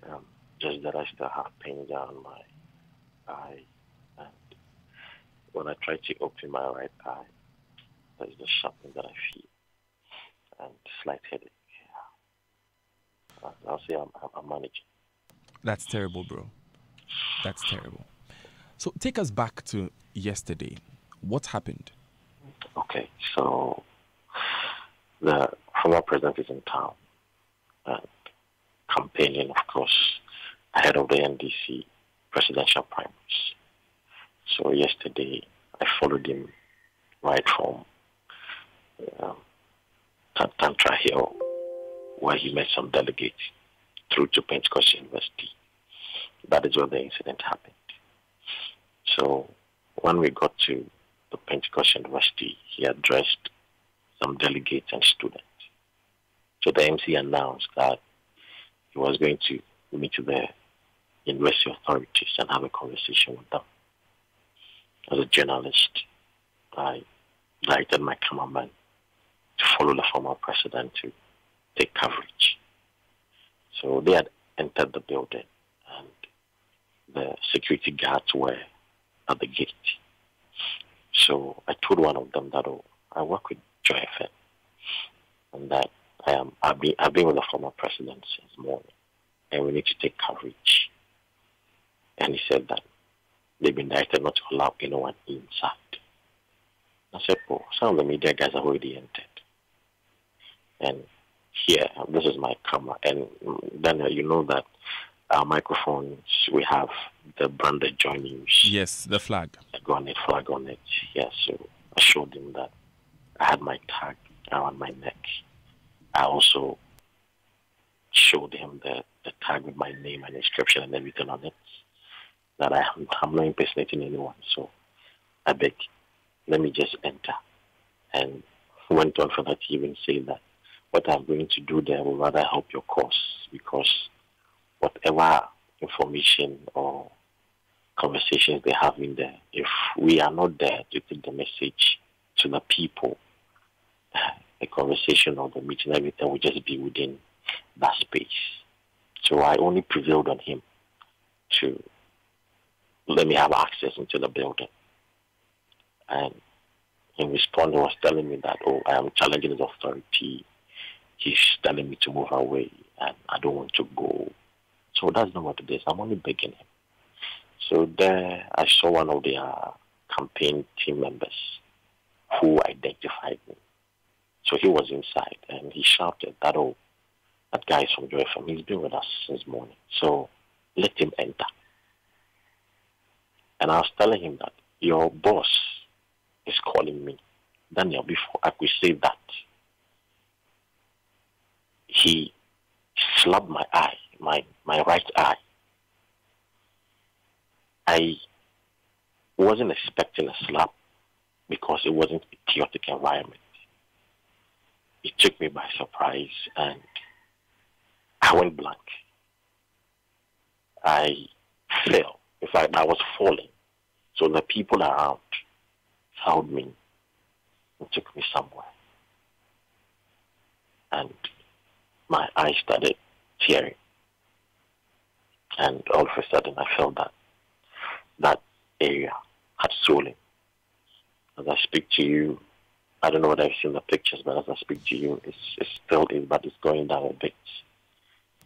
Um, just that I still have pain down my eye, and when I try to open my right eye, there's the sharpness that I feel and slight headache. I'll say I'm managing. That's terrible, bro. That's terrible. So take us back to yesterday. What happened? Okay, so the former president is in town, and campaigning, of course, ahead of the NDC presidential primaries. So yesterday, I followed him right from um, Tantra Hill, where he met some delegates, through to Pentecost University. That is where the incident happened. So when we got to the Pentecost University, he addressed some delegates and students. So the MC announced that he was going to meet the university authorities and have a conversation with them. As a journalist, I directed my cameraman to follow the former president to take coverage. So they had entered the building, and the security guards were at the gate. So I told one of them that, oh, I work with Joy FM, and that I've been with the former president since morning, and we need to take coverage. And he said that they've been directed not to allow anyone inside. I said, oh, some of the media guys have already entered. And here, this is my camera. And then you know that our microphones, we have the branded Joy News. Yes, the flag. Flag on it. Yeah, so I showed him that I had my tag around my neck. I also showed him the tag with my name and inscription and everything on it. That I'm not impersonating anyone. So I beg, let me just enter. And went on for that to even say that what I'm going to do there will rather help your cause, because whatever information or conversations they have in there, if we are not there to take the message to the people, the conversation or the meeting, everything will just be within that space. So I only prevailed on him to let me have access into the building. And in response, he was telling me that, oh, I am challenging his authority. He's telling me to move away, and I don't want to go. So that's not what it is. I'm only begging him. So there, I saw one of their campaign team members who identified me. So he was inside, and he shouted that, oh, that guy is from Joy FM. He's been with us since morning. So let him enter. And I was telling him that your boss is calling me. Daniel, before I could say that, he slapped my eye, my right eye. I wasn't expecting a slap because it wasn't a chaotic environment. It took me by surprise, and I went blank. I fell. In fact, I was falling. So the people around held me and took me somewhere. And my eyes started tearing. And all of a sudden, I felt that that area had swollen. As I speak to you, I don't know whether I've seen the pictures, but as I speak to you, it's still is, but it's going down a bit.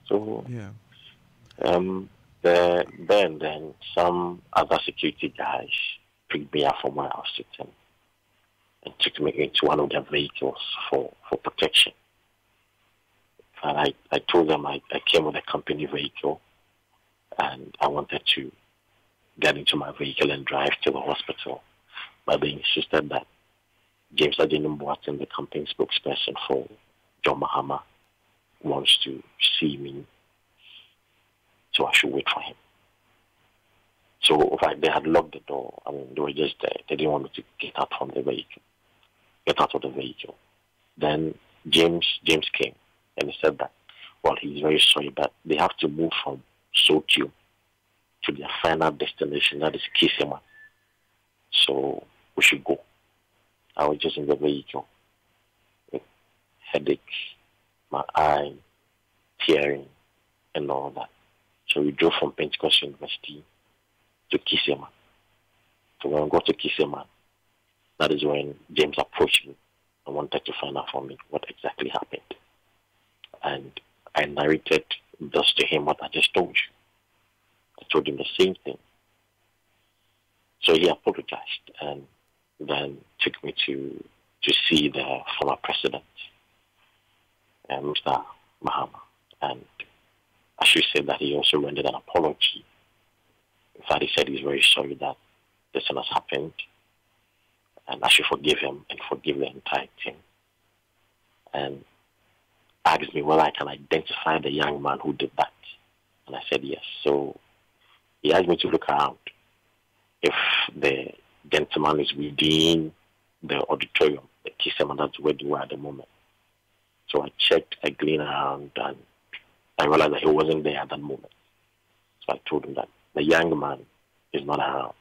So, Yeah. then some other security guys picked me up from where I was sitting and took me into one of their vehicles for protection. And I told them I came with a company vehicle, and I wanted to get into my vehicle and drive to the hospital. But they insisted that James Adenium Boateng, the company spokesperson for John Mahama, wants to see me, so I should wait for him. So in fact, they had locked the door. I mean, they were just there. They didn't want me to get out of the vehicle. Then James came, and he said that, well, he's very sorry, but they have to move from Sotio to their final destination, that is Kisima. So we should go. I was just in the vehicle with headache, my eye tearing, and all that. So we drove from Pentecost University to Kisema. So when we got to Kisema, that is when James approached me and wanted to find out from me what exactly happened. And I narrated thus to him what I just told you. I told him the same thing. So he apologized and then took me to see the former president, Mr. Mahama. And I should say that he also rendered an apology. In fact, he said he's very sorry that this has happened, and I should forgive him and forgive the entire team. And asked me whether I can identify the young man who did that. And I said yes. So he asked me to look around if the gentleman is within the auditorium, the Kisema, that's where they were at the moment. So I checked, I gleaned around, and I realized that he wasn't there at that moment. So I told him that the young man is not around.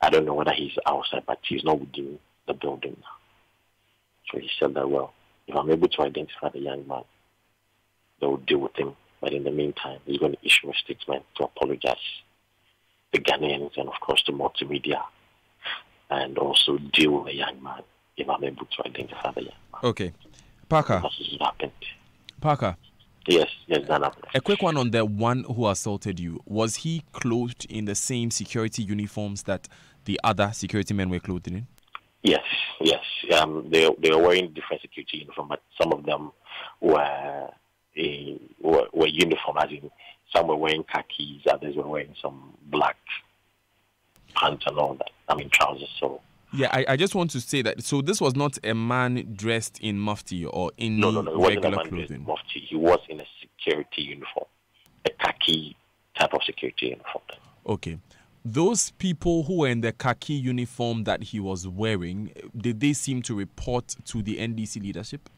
I don't know whether he's outside, but he's not within the building now. So he said that, well, if I'm able to identify the young man, they will deal with him. But in the meantime, he's going to issue a statement to apologize to Ghanaians and, of course, to Multimedia, and also deal with the young man if I'm able to identify the young man. Okay. Parker. That's what happened. Parker. Yes, that happened. A quick one on the one who assaulted you. Was he clothed in the same security uniforms that the other security men were clothed in? Yes. They were wearing different security uniforms, but some of them were uniform, as in some were wearing khakis, others were wearing some black pants and all that. Trousers. So yeah, I just want to say that. So this was not a man dressed in mufti or in no, it wasn't a man clothing. dressed in mufti. He was in a security uniform, a khaki type of security uniform. Okay. Those people who were in the khaki uniform that he was wearing, did they seem to report to the NDC leadership?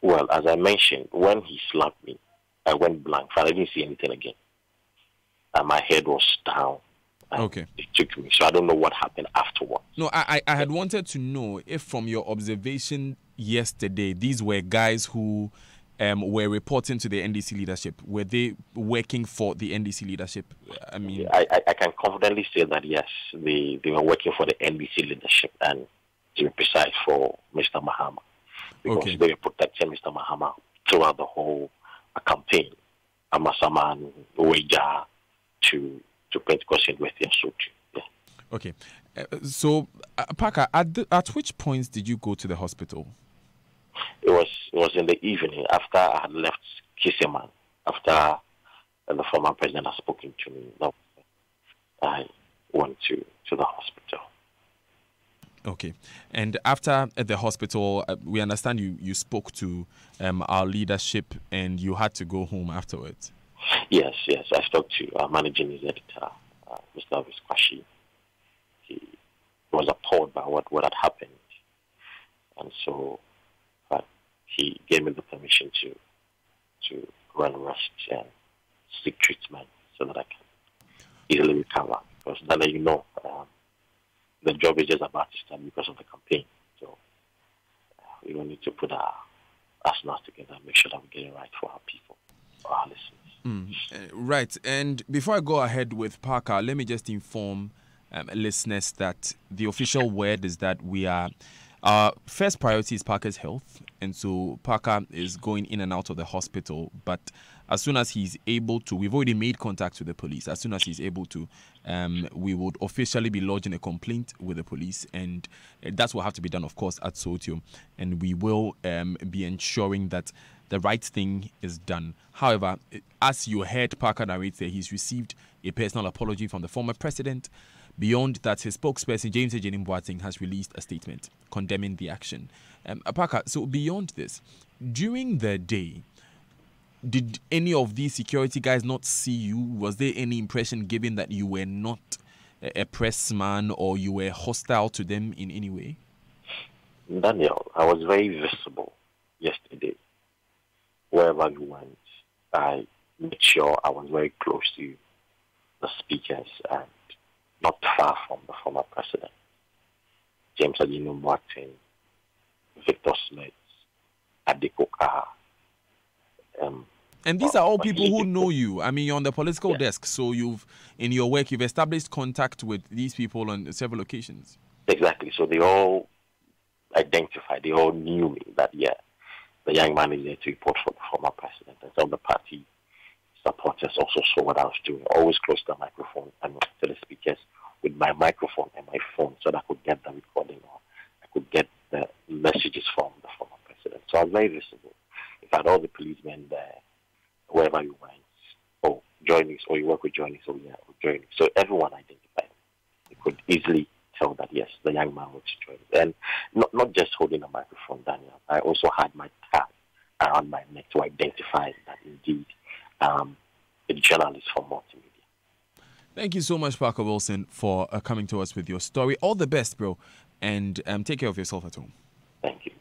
Well, as I mentioned, when he slapped me, I went blank. I didn't see anything again. And my head was down. Okay. It took me. So I don't know what happened afterwards. No, I had wanted to know if from your observation yesterday, these were guys who were reporting to the NDC leadership. Were they working for the NDC leadership? I can confidently say that, yes, they were working for the NDC leadership, and to be precise, for Mr. Mahama. Because they were protecting Mr. Mahama throughout the whole campaign. Amasaman, Uweja, to Pentecost University and so yeah. Okay. So, Parker, at which points did you go to the hospital? It was in the evening after I had left Kisema, after the former president had spoken to me. I went to the hospital. Okay. And after the hospital, we understand you spoke to our leadership and you had to go home afterwards. Yes. I spoke to our managing editor, Mr. Elvis Kwashi. He was appalled by what had happened. And so he gave me the permission to run rest and seek treatment so that I can easily recover. Because then the job is just about to start because of the campaign. So we will need to put our arsenals together and make sure that we get it right for our people, for our listeners. Right. And before I go ahead with Parker, let me just inform listeners that the official word is that our first priority is Parker's health. And so Parker is going in and out of the hospital. But as soon as he's able to, we've already made contact with the police. As soon as he's able to, we would officially be lodging a complaint with the police. And that's what have to be done, of course, at Sotio. And we will be ensuring that the right thing is done. However, as you heard Parker narrate there, he's received a personal apology from the former president. Beyond that, his spokesperson, James Ejenim Boateng, has released a statement condemning the action. Parker, so beyond this, during the day, did any of these security guys not see you? Was there any impression given that you were not a pressman or you were hostile to them in any way? Daniel, I was very visible yesterday. Wherever you went, I made sure I was very close to the speakers and not far from the former president. James Ejenim Boateng, Victor Smith, Adekoka, And these are all But people who he- know you. I mean, you're on the political yeah, desk, so in your work, you've established contact with these people on several occasions. exactly. So they all identified, they all knew me that, yeah, the young man is there to report for the former president. And some of the party supporters also saw what I was doing. Always close to the microphone and to the speakers with my microphone and my phone so that I could get the recording or I could get the messages from the former president. So I was very visible. In fact, all the policemen there, wherever you went, oh, join us, or you work with join us, oh, yeah, join us. So everyone identified. You could easily tell that, yes, the young man was joining. And not just holding a microphone, Daniel. I also had my tag around my neck to identify that indeed a journalist from Multimedia. Thank you so much, Parker Wilson, for coming to us with your story. All the best, bro, and take care of yourself at home. Thank you.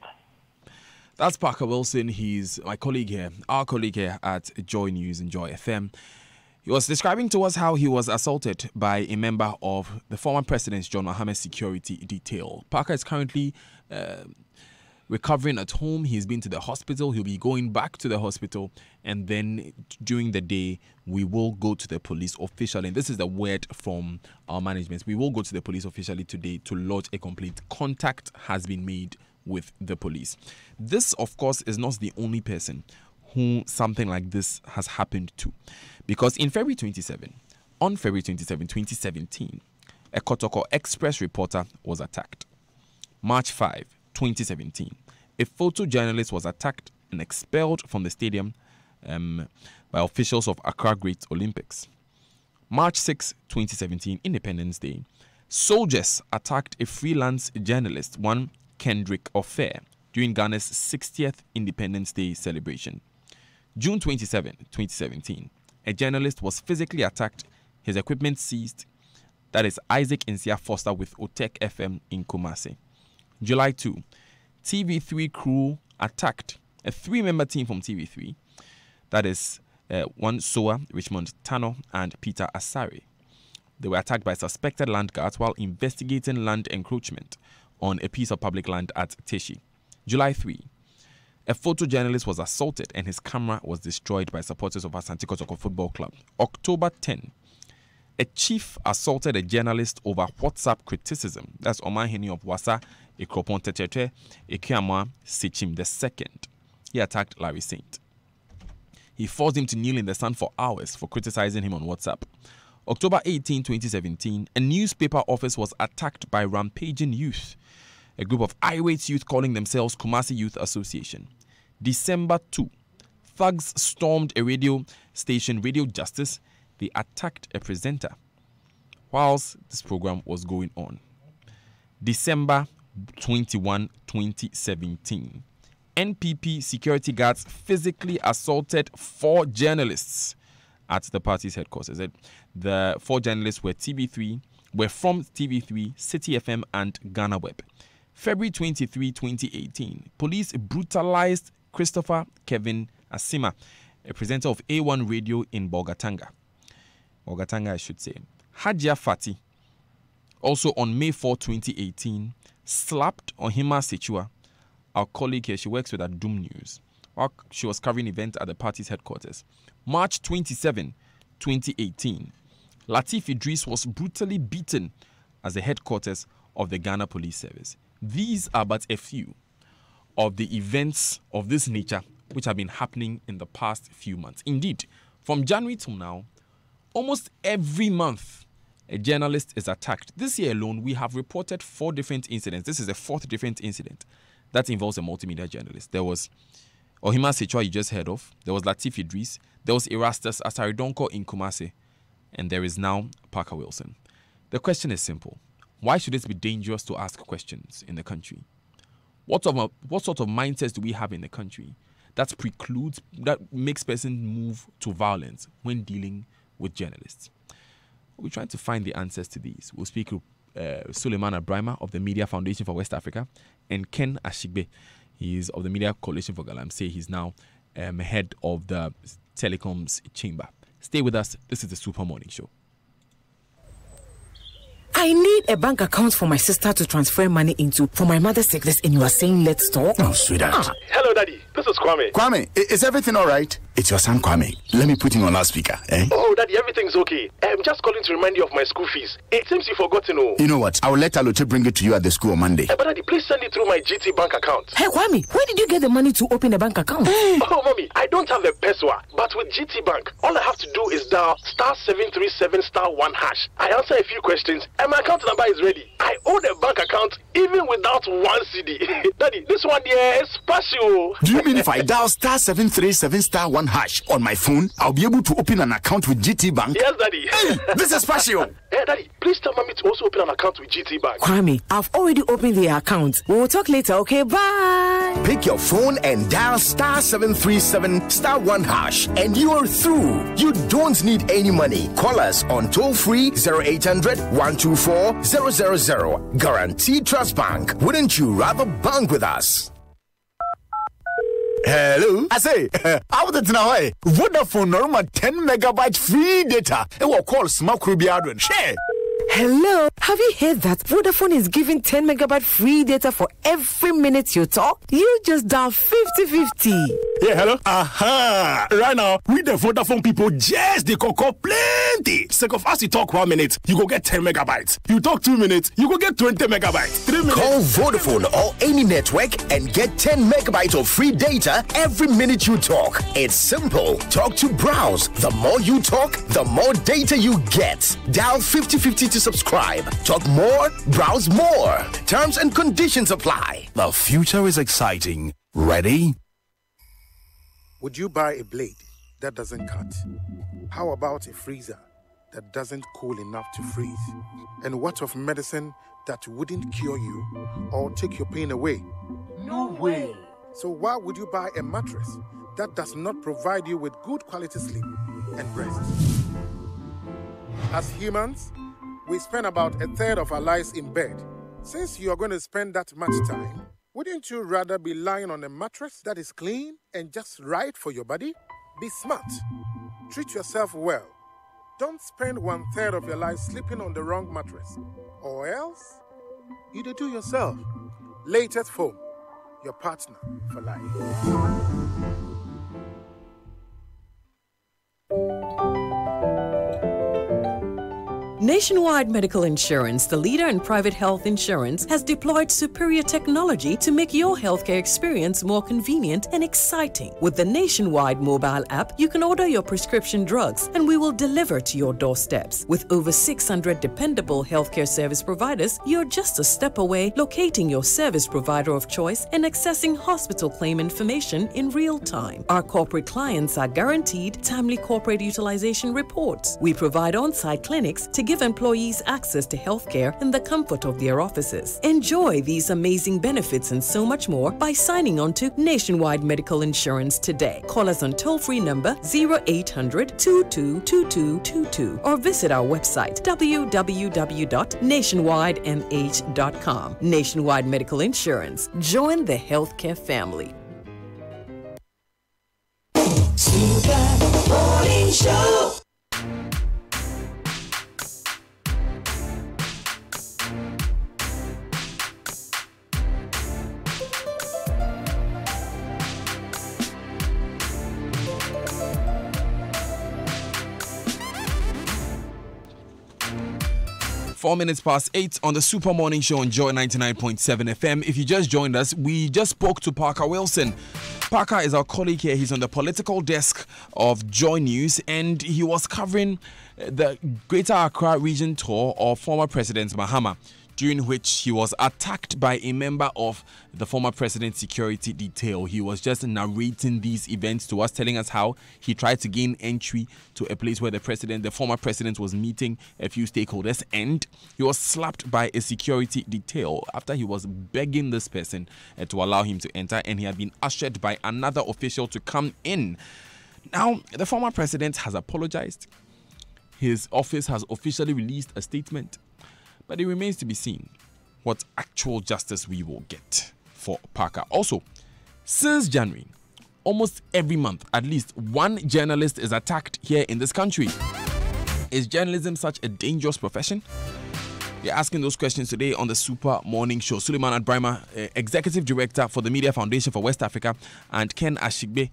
That's Parker Wilson. He's my colleague here, our colleague here at Joy News and Joy FM. He was describing to us how he was assaulted by a member of the former president's John Mahama's security detail. Parker is currently recovering at home. He's been to the hospital. He'll be going back to the hospital. And then during the day, we will go to the police officially. And this is the word from our management. We will go to the police officially today to lodge a complaint. Contact has been made with the police. This, of course, is not the only person who something like this has happened to. Because on February 27, 2017, a Kotoko Express reporter was attacked. March 5, 2017, a photojournalist was attacked and expelled from the stadium by officials of Accra Great Olympics. March 6, 2017, Independence Day, soldiers attacked a freelance journalist, one Kendrick Ofair, during Ghana's 60th Independence Day celebration. June 27, 2017, a journalist was physically attacked, his equipment seized. That is Isaac Insia Foster with Otek FM in Kumasi. July 2, TV3 crew attacked a 3-member team from TV3. That is one Soa, Richmond Tano, and Peter Asari. They were attacked by suspected land guards while investigating land encroachment on a piece of public land at Teshi. July 3, a photojournalist was assaulted and his camera was destroyed by supporters of Asante Kotoko Football Club. October 10, a chief assaulted a journalist over WhatsApp criticism. That's Omaheni of Wasa, Ekropon Tetete, Ekiama Sechim II. He attacked Larry Saint. He forced him to kneel in the sun for hours for criticizing him on WhatsApp. October 18, 2017, a newspaper office was attacked by rampaging youth, a group of irate youth calling themselves Kumasi Youth Association. December 2, thugs stormed a radio station, Radio Justice. They attacked a presenter whilst this program was going on. December 21, 2017, NPP security guards physically assaulted 4 journalists at the party's headquarters. The 4 journalists were from TV3, City FM, and Ghana Web. February 23, 2018, police brutalized Christopher Kevin Asima, a presenter of A1 Radio in Bolgatanga, I should say. Hajia Fati, also on May 4, 2018, slapped Ohima Sechua, our colleague here. She works with Adum News, while she was covering an event at the party's headquarters. March 27, 2018, Latif Idris was brutally beaten at the headquarters of the Ghana Police Service. These are but a few of the events of this nature which have been happening in the past few months. Indeed, from January till now, almost every month, a journalist is attacked. This year alone, we have reported 4 different incidents. This is the 4th different incident that involves a multimedia journalist. There was Ohima Sechua, you just heard of. There was Latif Idris. There was Erastus Asaridonko in Kumasi. And there is now Parker Wilson. The question is simple. Why should it be dangerous to ask questions in the country? What sort of mindsets do we have in the country that makes person move to violence when dealing with journalists? We're trying to find the answers to these. We'll speak to Suleiman Abrahima of the Media Foundation for West Africa and Ken Ashigbe. He's of the Media Coalition for Galamsey. He's now head of the Telecoms Chamber. Stay with us. This is the Super Morning Show. I need a bank account for my sister to transfer money into for my mother's sickness, and you are saying let's talk? Oh, sweetheart. Hello, Daddy. This is Kwame. Kwame, is everything all right? It's your son, Kwame. Let me put him on loudspeaker, eh? Oh, Daddy, everything's okay. I'm just calling to remind you of my school fees. It seems you forgot to know. You know what? I will let Aloche bring it to you at the school on Monday. But Daddy, please send it through my GT bank account. Hey, Kwame, where did you get the money to open a bank account? Oh, Mommy, I don't have a password. But with GT Bank, all I have to do is dial *737*1#. I answer a few questions, and my account number is ready. I own a bank account even without one CD. Daddy, this one here is special. Do you mean if I dial *737*1# on my phone, I'll be able to open an account with GT Bank? Yes, Daddy. Hey, this is special. Hey, Daddy, please tell Mommy to also open an account with GT Bank. Kwame, I've already opened the account. We'll talk later, okay? Bye. Pick your phone and dial *737*1#, and you're through. You don't need any money. Call us on toll-free 0800-124-000. Guaranteed Trust Bank. Wouldn't you rather bank with us? Hello, I say, how did now? Vodafone normal 10 megabyte free data. It will call Smoke Ruby Adrian. Share. Hello, have you heard that Vodafone is giving 10 megabyte free data for every minute you talk? You just dial 50-50. Yeah, hello. Aha! Right now, with the Vodafone people, just they can call plenty. Sake of us, you talk 1 minute, you go get 10 megabytes. You talk 2 minutes, you go get 20 megabytes. 3 minutes. Call Vodafone or any network and get 10 megabytes of free data every minute you talk. It's simple. Talk to browse. The more you talk, the more data you get. Dial 50-50 to subscribe. Talk more, browse more. Terms and conditions apply. The future is exciting. Ready? Would you buy a blade that doesn't cut? How about a freezer that doesn't cool enough to freeze? And what of medicine that wouldn't cure you or take your pain away? No way. So why would you buy a mattress that does not provide you with good quality sleep and rest? As humans, we spend about a third of our lives in bed. Since you are going to spend that much time, wouldn't you rather be lying on a mattress that is clean and just right for your body? Be smart. Treat yourself well. Don't spend 1/3 of your life sleeping on the wrong mattress. Or else, you do yourself. Latest Foam, your partner for life. Nationwide Medical Insurance, the leader in private health insurance, has deployed superior technology to make your healthcare experience more convenient and exciting. With the Nationwide mobile app, you can order your prescription drugs and we will deliver to your doorsteps. With over 600 dependable healthcare service providers, you're just a step away locating your service provider of choice and accessing hospital claim information in real time. Our corporate clients are guaranteed timely corporate utilization reports. We provide on-site clinics to give employees access to healthcare in the comfort of their offices. Enjoy these amazing benefits and so much more by signing on to Nationwide Medical Insurance today. Call us on toll-free number 0800-222222 or visit our website www.nationwidemh.com. Nationwide Medical Insurance. Join the healthcare family. Super Morning Show. Four minutes past 8 on the Super Morning Show on Joy 99.7 FM. If you just joined us, we just spoke to Parker Wilson. Parker is our colleague here. He's on the political desk of Joy News, and he was covering the Greater Accra region tour of former President Mahama, during which he was attacked by a member of the former president's security detail. He was just narrating these events to us, telling us how he tried to gain entry to a place where the former president was meeting a few stakeholders, and he was slapped by a security detail after he was begging this person to allow him to enter, and he had been ushered by another official to come in. Now, the former president has apologized. His office has officially released a statement. But it remains to be seen what actual justice we will get for Parker. Also, since January, almost every month, at least one journalist is attacked here in this country. Is journalism such a dangerous profession? We're asking those questions today on the Super Morning Show. Suleiman Adbrima, Executive Director for the Media Foundation for West Africa, and Ken Ashigbe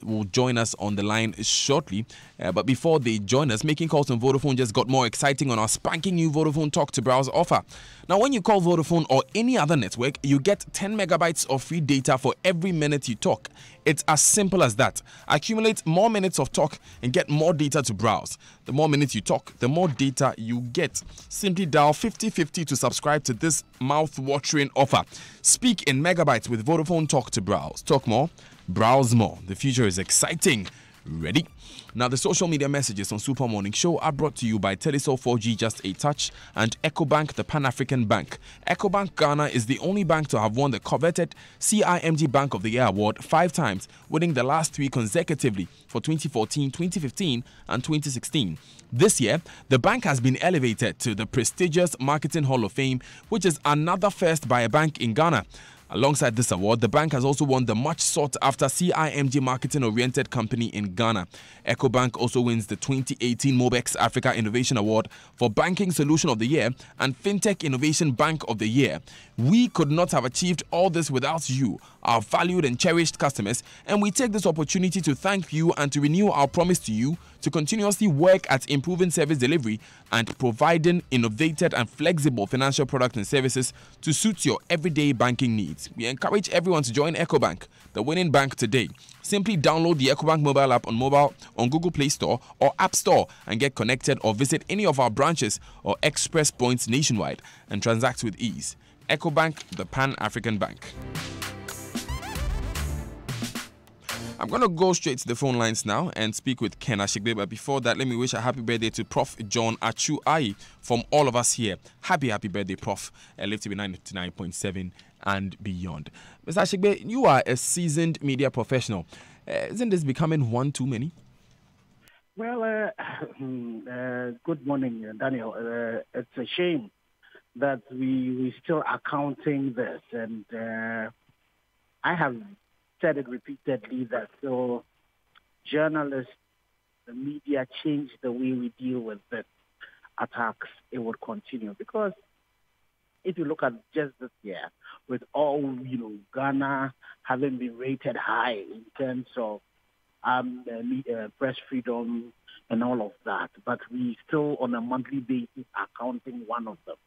will join us on the line shortly. But before they join us, making calls on Vodafone just got more exciting on our spanking new Vodafone Talk to Browse offer. Now, when you call Vodafone or any other network, you get 10 megabytes of free data for every minute you talk. It's as simple as that. Accumulate more minutes of talk and get more data to browse. The more minutes you talk, the more data you get. Simply dial 5050 to subscribe to this mouth-watering offer. Speak in megabytes with Vodafone Talk to Browse. Talk more, browse more. The future is exciting. Ready? Now, the social media messages on Super Morning Show are brought to you by Telecel 4G Just a Touch and EcoBank, the Pan-African Bank. EcoBank Ghana is the only bank to have won the coveted CIMG Bank of the Year award 5 times, winning the last 3 consecutively for 2014, 2015 and 2016. This year, the bank has been elevated to the prestigious Marketing Hall of Fame, which is another first by a bank in Ghana. Alongside this award, the bank has also won the much sought-after CIMG Marketing-Oriented Company in Ghana. EcoBank also wins the 2018 Mobex Africa Innovation Award for Banking Solution of the Year and FinTech Innovation Bank of the Year. We could not have achieved all this without you, our valued and cherished customers, and we take this opportunity to thank you and to renew our promise to you to continuously work at improving service delivery and providing innovative and flexible financial products and services to suit your everyday banking needs. We encourage everyone to join EcoBank, the winning bank, today. Simply download the EcoBank mobile app on Google Play Store or App Store and get connected, or visit any of our branches or express points nationwide and transact with ease. EcoBank, the Pan-African Bank. I'm going to go straight to the phone lines now and speak with Ken Ashigbe. But before that, let me wish a happy birthday to Prof. John Achu-Ayi from all of us here. Happy birthday, Prof. Live to be 99.7 and beyond. Mr. Ashigbe, you are a seasoned media professional. Isn't this becoming one too many? Well, good morning, Daniel. It's a shame that we still are counting this. And I have said it repeatedly that so journalists, the media change the way we deal with the attacks, it would continue. Because if you look at just this year, with all, Ghana having been rated high in terms of press freedom and all of that, but we still on a monthly basis are counting one of them.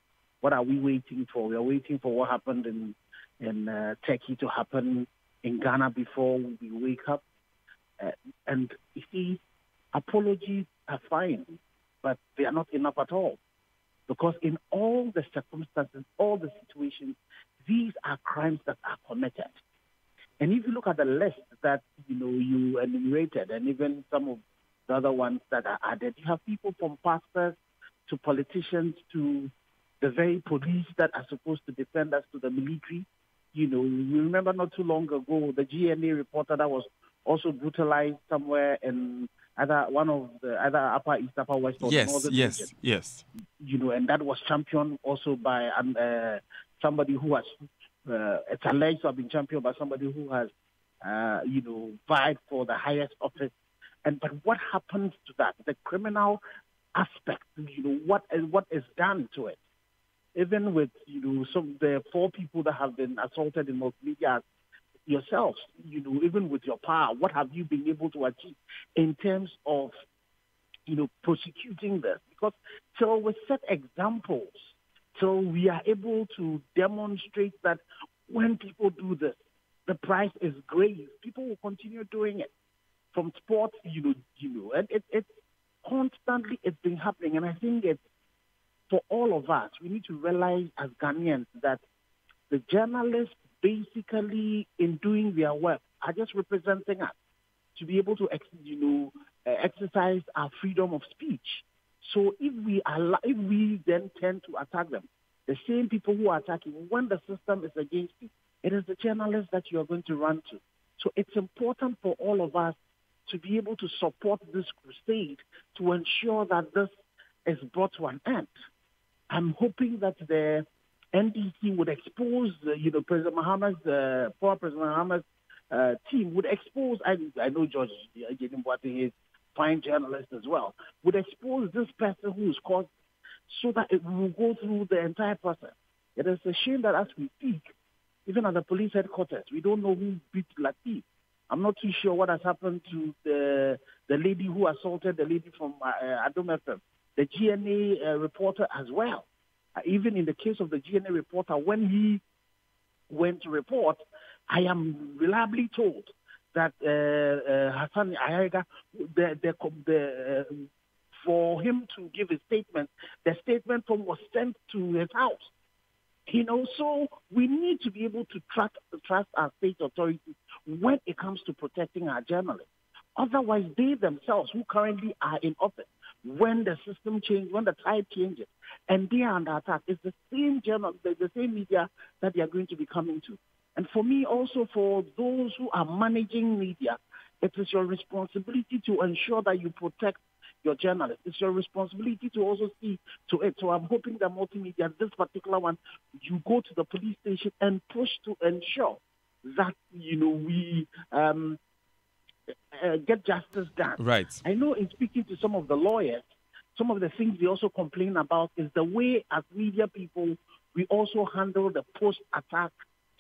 What are we waiting for? We are waiting for what happened in Turkey to happen in Ghana before we wake up. And you see, apologies are fine, but they are not enough at all. Because in all the circumstances, all the situations, these are crimes that are committed. And if you look at the list that you enumerated, and even some of the other ones that are added, you have people from pastors to politicians to the very police that are supposed to defend us, to the military. We remember not too long ago the GNA reporter that was also brutalized somewhere in either Upper East, Upper West, or the Northern region. Yes. And that was championed also by somebody who has, it's alleged to have been championed by somebody who has, vied for the highest office. But what happens to that? The criminal aspect, what is done to it? Even with, some the 4 people that have been assaulted in Multimedia yourselves, even with your power, what have you been able to achieve in terms of, prosecuting this? Because till we set examples, till we are able to demonstrate that when people do this, the price is grave, people will continue doing it. From sports, and it's constantly, it's been happening. And I think it's, for all of us, we need to realize as Ghanaians that the journalists basically in doing their work are just representing us to be able to exercise our freedom of speech. So if we then tend to attack them, the same people who are attacking, when the system is against you, it is the journalists that you are going to run to. So it's important for all of us to be able to support this crusade to ensure that this is brought to an end. I'm hoping that the NDC would expose, President Mahama's, former President Mahama's team would expose, I know George Boateng is a fine journalist as well, would expose this person who's caused so that it will go through the entire process. It is a shame that as we speak, even at the police headquarters, we don't know who beat Latif. I'm not too sure what has happened to the lady who assaulted the lady from Adom FM, the GNA reporter as well. Even in the case of the GNA reporter, when he went to report, I am reliably told that Hassan Ayaga, for him to give a statement, the statement form was sent to his house. So we need to be able to trust our state authorities when it comes to protecting our journalists. Otherwise, they themselves, who currently are in office, when the system changes, when the tide changes, and they are under attack, it's the same the same media that they are going to be coming to. And for me, also for those who are managing media, it is your responsibility to ensure that you protect your journalists. It's your responsibility to also see to it. So I'm hoping that Multimedia, this particular one, you go to the police station and push to ensure that, we get justice done. Right. I know in speaking to some of the lawyers, some of the things they also complain about is the way as media people, we also handle the post-attack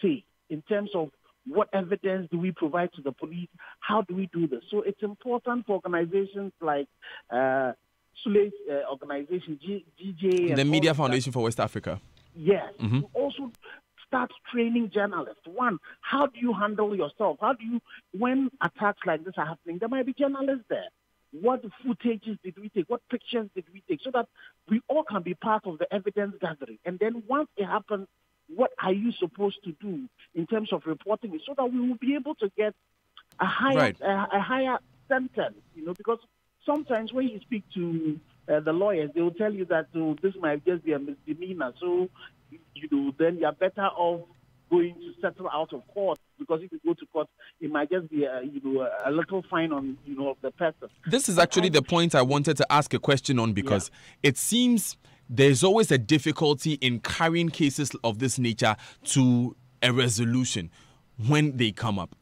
phase in terms of what evidence do we provide to the police? How do we do this? So it's important for organizations like Sule's organization, GJ. The Media Foundation for West Africa. Yes. To also start training journalists. One, how do you handle yourself? How do you, when attacks like this are happening, there might be journalists there. What footages did we take? What pictures did we take? So that we all can be part of the evidence gathering. And then once it happens, what are you supposed to do in terms of reporting it, so that we will be able to get a higher sentence, because sometimes when you speak to the lawyers, they will tell you that this might just be a misdemeanor. So, then you're better off going to settle out of court, because if you go to court, it might just be a little fine on, of the person. This is actually the point I wanted to ask a question on, because it seems there's always a difficulty in carrying cases of this nature to a resolution when they come up.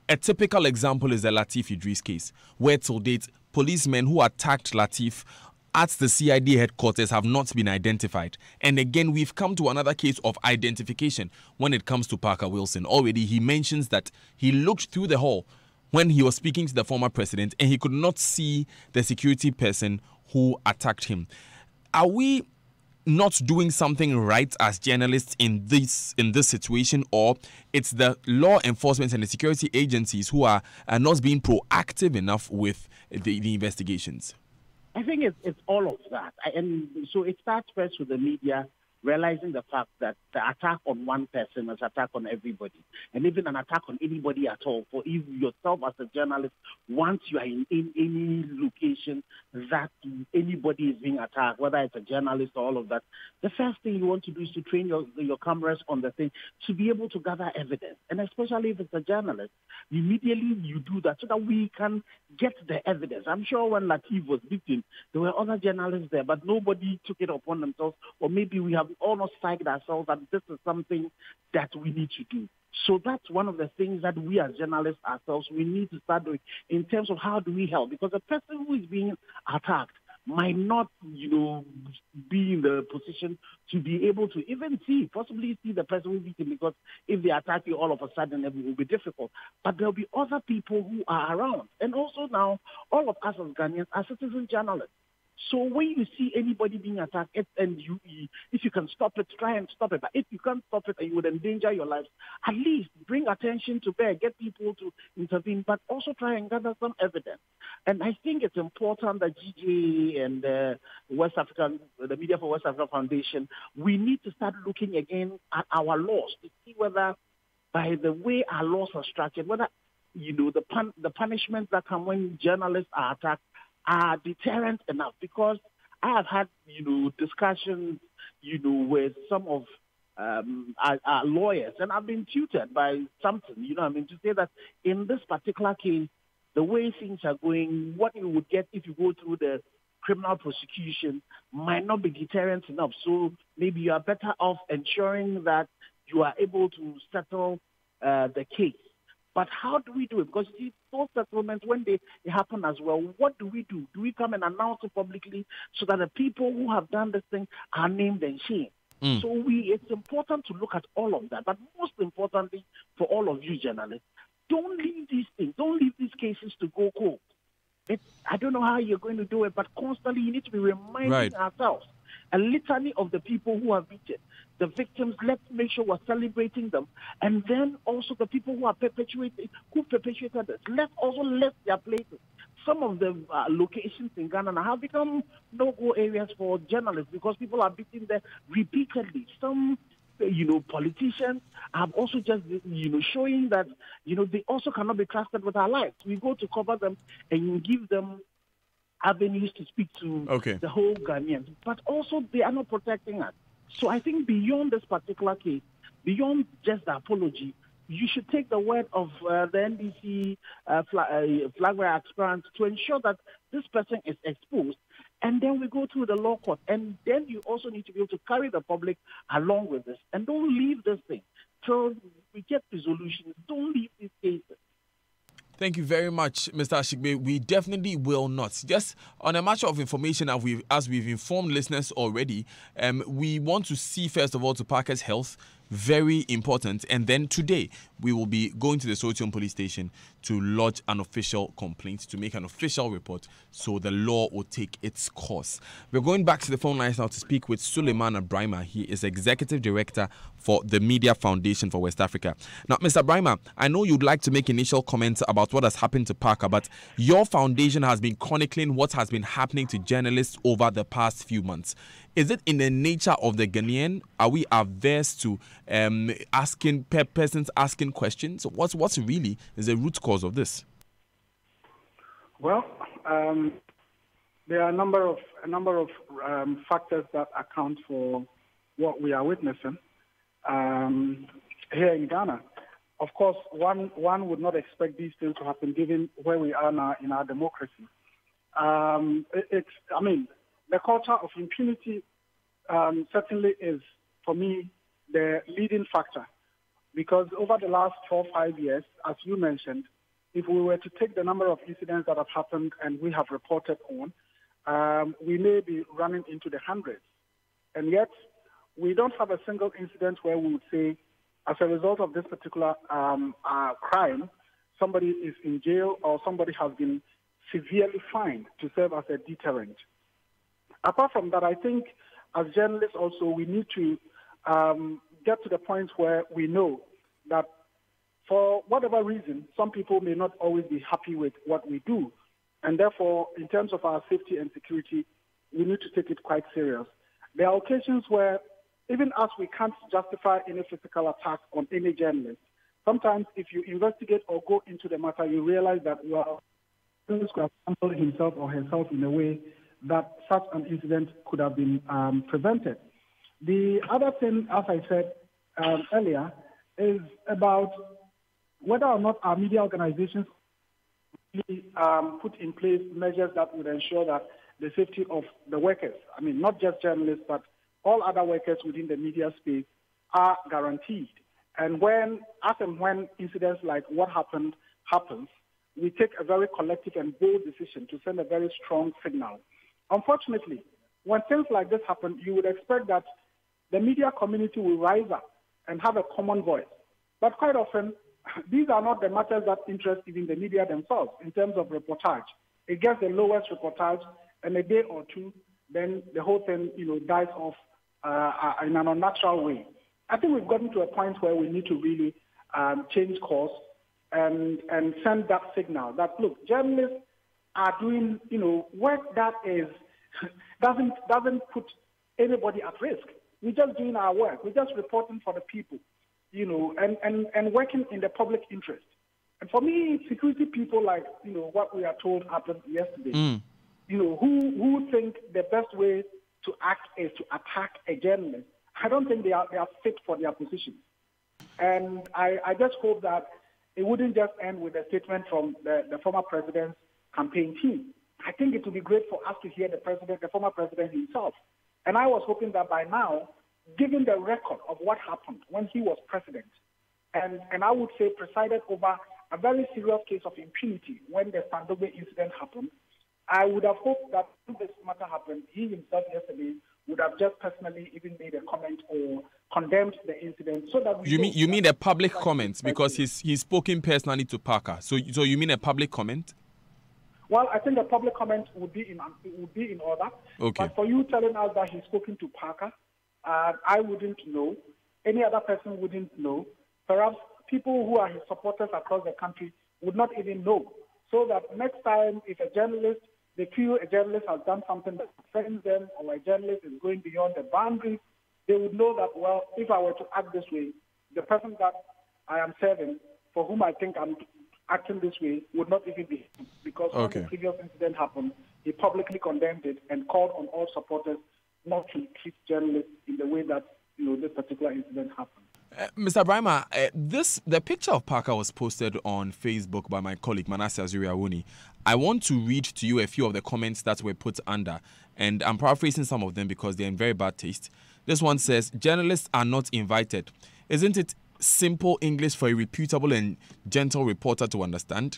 A typical example is the Latif Idris case, where till date, policemen who attacked Latif at the CID headquarters have not been identified. And again, we've come to another case of identification when it comes to Parker Wilson. Already, he mentions that he looked through the hall when he was speaking to the former president and he could not see the security person who attacked him. Are we not doing something right as journalists in this situation, or it's the law enforcement and the security agencies who are not being proactive enough with the investigations? I think it's all of that. And so it starts first with the media realizing the fact that the attack on one person is an attack on everybody. And even an attack on anybody at all. For if yourself as a journalist, once you are in any location that anybody is being attacked, whether it's a journalist or all of that, the first thing you want to do is to train your cameras on the thing to be able to gather evidence. And especially if it's a journalist, immediately you do that so that we can get the evidence. I'm sure when Latif was beaten, there were other journalists there, but nobody took it upon themselves, or maybe we have almost psyched ourselves that this is something that we need to do. So that's one of the things that we as journalists ourselves, we need to start doing in terms of how do we help. Because the person who is being attacked might not, be in the position to be able to even possibly see the person who beat him, because if they attack you all of a sudden, it will be difficult. But there'll be other people who are around. And also now, all of us as Ghanaians are citizen journalists. So when you see anybody being attacked, if you can stop it, try and stop it. But if you can't stop it and you would endanger your lives, at least bring attention to bear, get people to intervene, but also try and gather some evidence. And I think it's important that GJ and the Media for West Africa Foundation, we need to start looking again at our laws to see whether, by the way our laws are structured, whether the punishments that come when journalists are attacked are deterrent enough. Because I have had, discussions, with some of our lawyers, and I've been tutored by something, to say that in this particular case, the way things are going, what you would get if you go through the criminal prosecution might not be deterrent enough. So maybe you are better off ensuring that you are able to settle the case But how do we do it? Because you see, those settlements, when they happen as well, what do? Do we come and announce it publicly so that the people who have done this thing are named and shamed? So it's important to look at all of that. But most importantly, for all of you journalists, don't leave these things. Don't leave these cases to go cold. I don't know how you're going to do it, but constantly you need to be reminding ourselves a litany of the people who have beaten the victims. Let's make sure we're celebrating them, and then also the people who perpetrated this. Let's also list their places. Some of the locations in Ghana have become no-go areas for journalists because people are beaten there repeatedly. Some politicians have also just, showing that, they also cannot be trusted with our lives. We go to cover them and give them avenues to speak to the whole Ghanaians. But also, they are not protecting us. So I think beyond this particular case, beyond just the apology, you should take the word of the NDC flag bearer aspirant to ensure that this person is exposed. And then we go through the law court. And then you also need to be able to carry the public along with this. And don't leave this thing till we get resolutions. Don't leave these cases. Thank you very much, Mr. Ashigbe. We definitely will not. Just on a matter of information, as we've informed listeners already, we want to see, first of all, to Parker's health. Very important. And then today, we will be going to the Sotion police station to lodge an official complaint, to make an official report, so the law will take its course. We're going back to the phone lines now to speak with Suleiman Abrahima. He is Executive Director for the Media Foundation for West Africa. Now, Mr. Abrahima, I know you'd like to make initial comments about what has happened to Parker, but your foundation has been chronicling what has been happening to journalists over the past few months. Is it in the nature of the Ghanaian? Are we averse to persons asking questions? What's really is the root cause of this? Well, there are a number of factors that account for what we are witnessing here in Ghana. Of course, one would not expect these things to happen given where we are now in our democracy. The culture of impunity certainly is, for me, the leading factor. Because over the last 4 or 5 years, as you mentioned, if we were to take the number of incidents that have happened and we have reported on, we may be running into the hundreds. And yet, we don't have a single incident where we would say, as a result of this particular crime, somebody is in jail or somebody has been severely fined to serve as a deterrent. Apart from that, I think as journalists also, we need to get to the point where we know that for whatever reason, some people may not always be happy with what we do. And therefore, in terms of our safety and security, we need to take it quite serious. There are occasions where, even as we can't justify any physical attack on any journalist, sometimes if you investigate or go into the matter, you realize that, well, journalist could have handled himself or herself in a way that such an incident could have been prevented. The other thing, as I said earlier, is about whether or not our media organizations put in place measures that would ensure that the safety of the workers, not just journalists, but all other workers within the media space are guaranteed. And when incidents like what happens, we take a very collective and bold decision to send a very strong signal. Unfortunately, when things like this happen, you would expect that the media community will rise up and have a common voice. But quite often, these are not the matters that interest even the media themselves in terms of reportage. It gets the lowest reportage, and a day or two, then the whole thing, dies off in an unnatural way. I think we've gotten to a point where we need to really change course and send that signal that, look, journalists are doing, work that is doesn't put anybody at risk. We're just doing our work. We're just reporting for the people, and working in the public interest. And for me, security people like, what we are told happened yesterday, who think the best way to act is to attack a journalist, I don't think they are fit for their position. And I just hope that it wouldn't just end with a statement from the former president's campaign team. I think it would be great for us to hear the former president himself. And I was hoping that by now, given the record of what happened when he was president, and I would say presided over a very serious case of impunity when the Sandobe incident happened. I would have hoped that when this matter happened, he himself yesterday would have just personally even made a comment or condemned the incident, so that you mean a public comment, because he's spoken personally to Parker. So you mean a public comment? Well, I think a public comment would be in order. Okay. But for you telling us that he's spoken to Parker, I wouldn't know. Any other person wouldn't know. Perhaps people who are his supporters across the country would not even know. So that next time, if they feel a journalist has done something that offends them, or a journalist is going beyond the boundaries, they would know that, well, if I were to act this way, the person that I am serving, for whom I think I'm acting this way, would not even be him. Because when the previous incident happened, he publicly condemned it and called on all supporters not to treat journalists in the way that this particular incident happened. Mr. Brima, the picture of Parker was posted on Facebook by my colleague Manasseh Azuriawuni. I want to read to you a few of the comments that were put under, and I'm paraphrasing some of them because they're in very bad taste. This one says, "Journalists are not invited. Isn't it simple English for a reputable and gentle reporter to understand?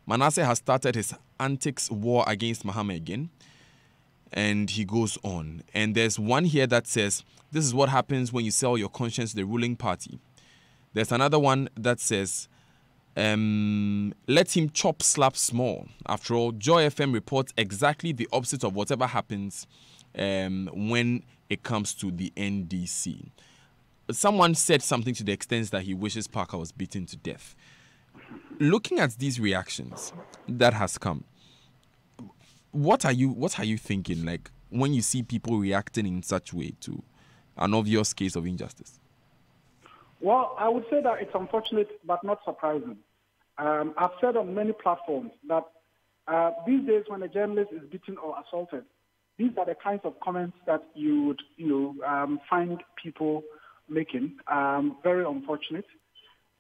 Manasseh has started his antics war against Mahama again." And he goes on. And there's one here that says, "This is what happens when you sell your conscience to the ruling party." There's another one that says, "Let him chop slap small. After all, Joy FM reports exactly the opposite of whatever happens when it comes to the NDC." Someone said something to the extent that he wishes Parker was beaten to death. Looking at these reactions that has come, what are you thinking, like, when you see people reacting in such way to an obvious case of injustice? Well, I would say that it's unfortunate but not surprising. I've said on many platforms that these days when a journalist is beaten or assaulted, these are the kinds of comments that you would find people making. Very unfortunate.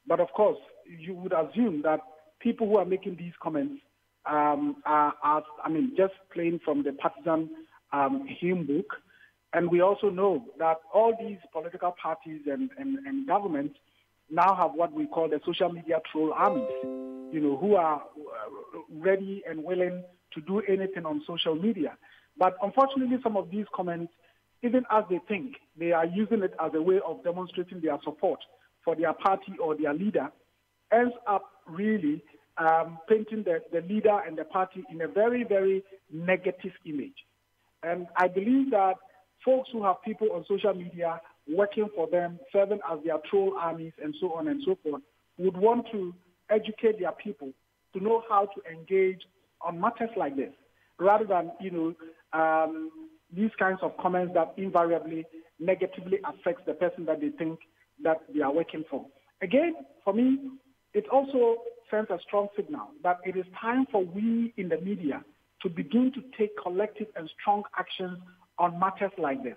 But of course, you would assume that people who are making these comments are just playing from the partisan hymn book. And we also know that all these political parties and governments now have what we call the social media troll armies, who are ready and willing to do anything on social media. But unfortunately, some of these comments, even as they think, they are using it as a way of demonstrating their support for their party or their leader, ends up really painting the leader and the party in a very, very negative image. And I believe that folks who have people on social media working for them, serving as their troll armies and so on and so forth, would want to educate their people to know how to engage on matters like this, rather than, these kinds of comments that invariably negatively affects the person that they think that they are working for. Again, for me, it also sends a strong signal that it is time for we in the media to begin to take collective and strong actions on matters like this.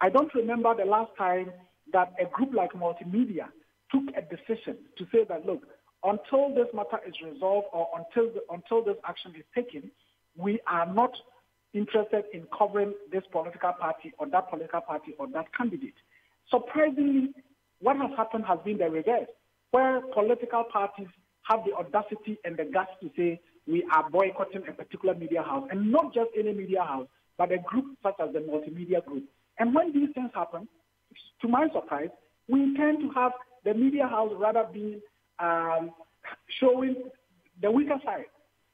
I don't remember the last time that a group like Multimedia took a decision to say that, look, until this matter is resolved or until this action is taken, we are not interested in covering this political party or that political party or that candidate. Surprisingly, what has happened has been the reverse, where political parties have the audacity and the guts to say we are boycotting a particular media house, and not just any media house, but a group such as the Multimedia Group. And when these things happen, to my surprise, we tend to have the media house rather being showing the weaker side,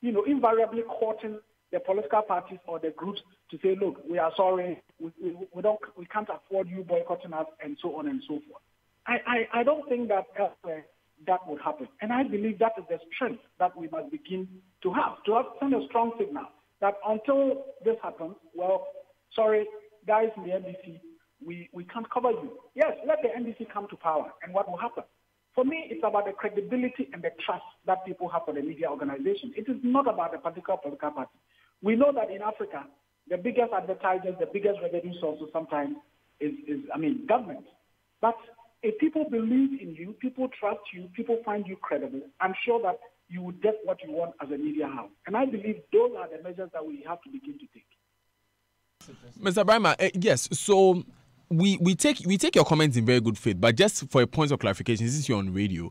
invariably courting the political parties or the groups to say, look, we are sorry, we can't afford you boycotting us, and so on and so forth. I don't think that elsewhere that would happen. And I believe that is the strength that we must begin to send a strong signal that until this happens, well, sorry, guys in the NDC, we can't cover you. Yes, let the NDC come to power, and what will happen? For me, it's about the credibility and the trust that people have for the media organization. It is not about a particular political party. We know that in Africa, the biggest advertisers, the biggest revenue sources sometimes is government. But if people believe in you, people trust you, people find you credible, I'm sure that you will get what you want as a media house. And I believe those are the measures that we have to begin to take. Mr. Brima, yes, so we take your comments in very good faith, but just for a point of clarification, since you're on radio,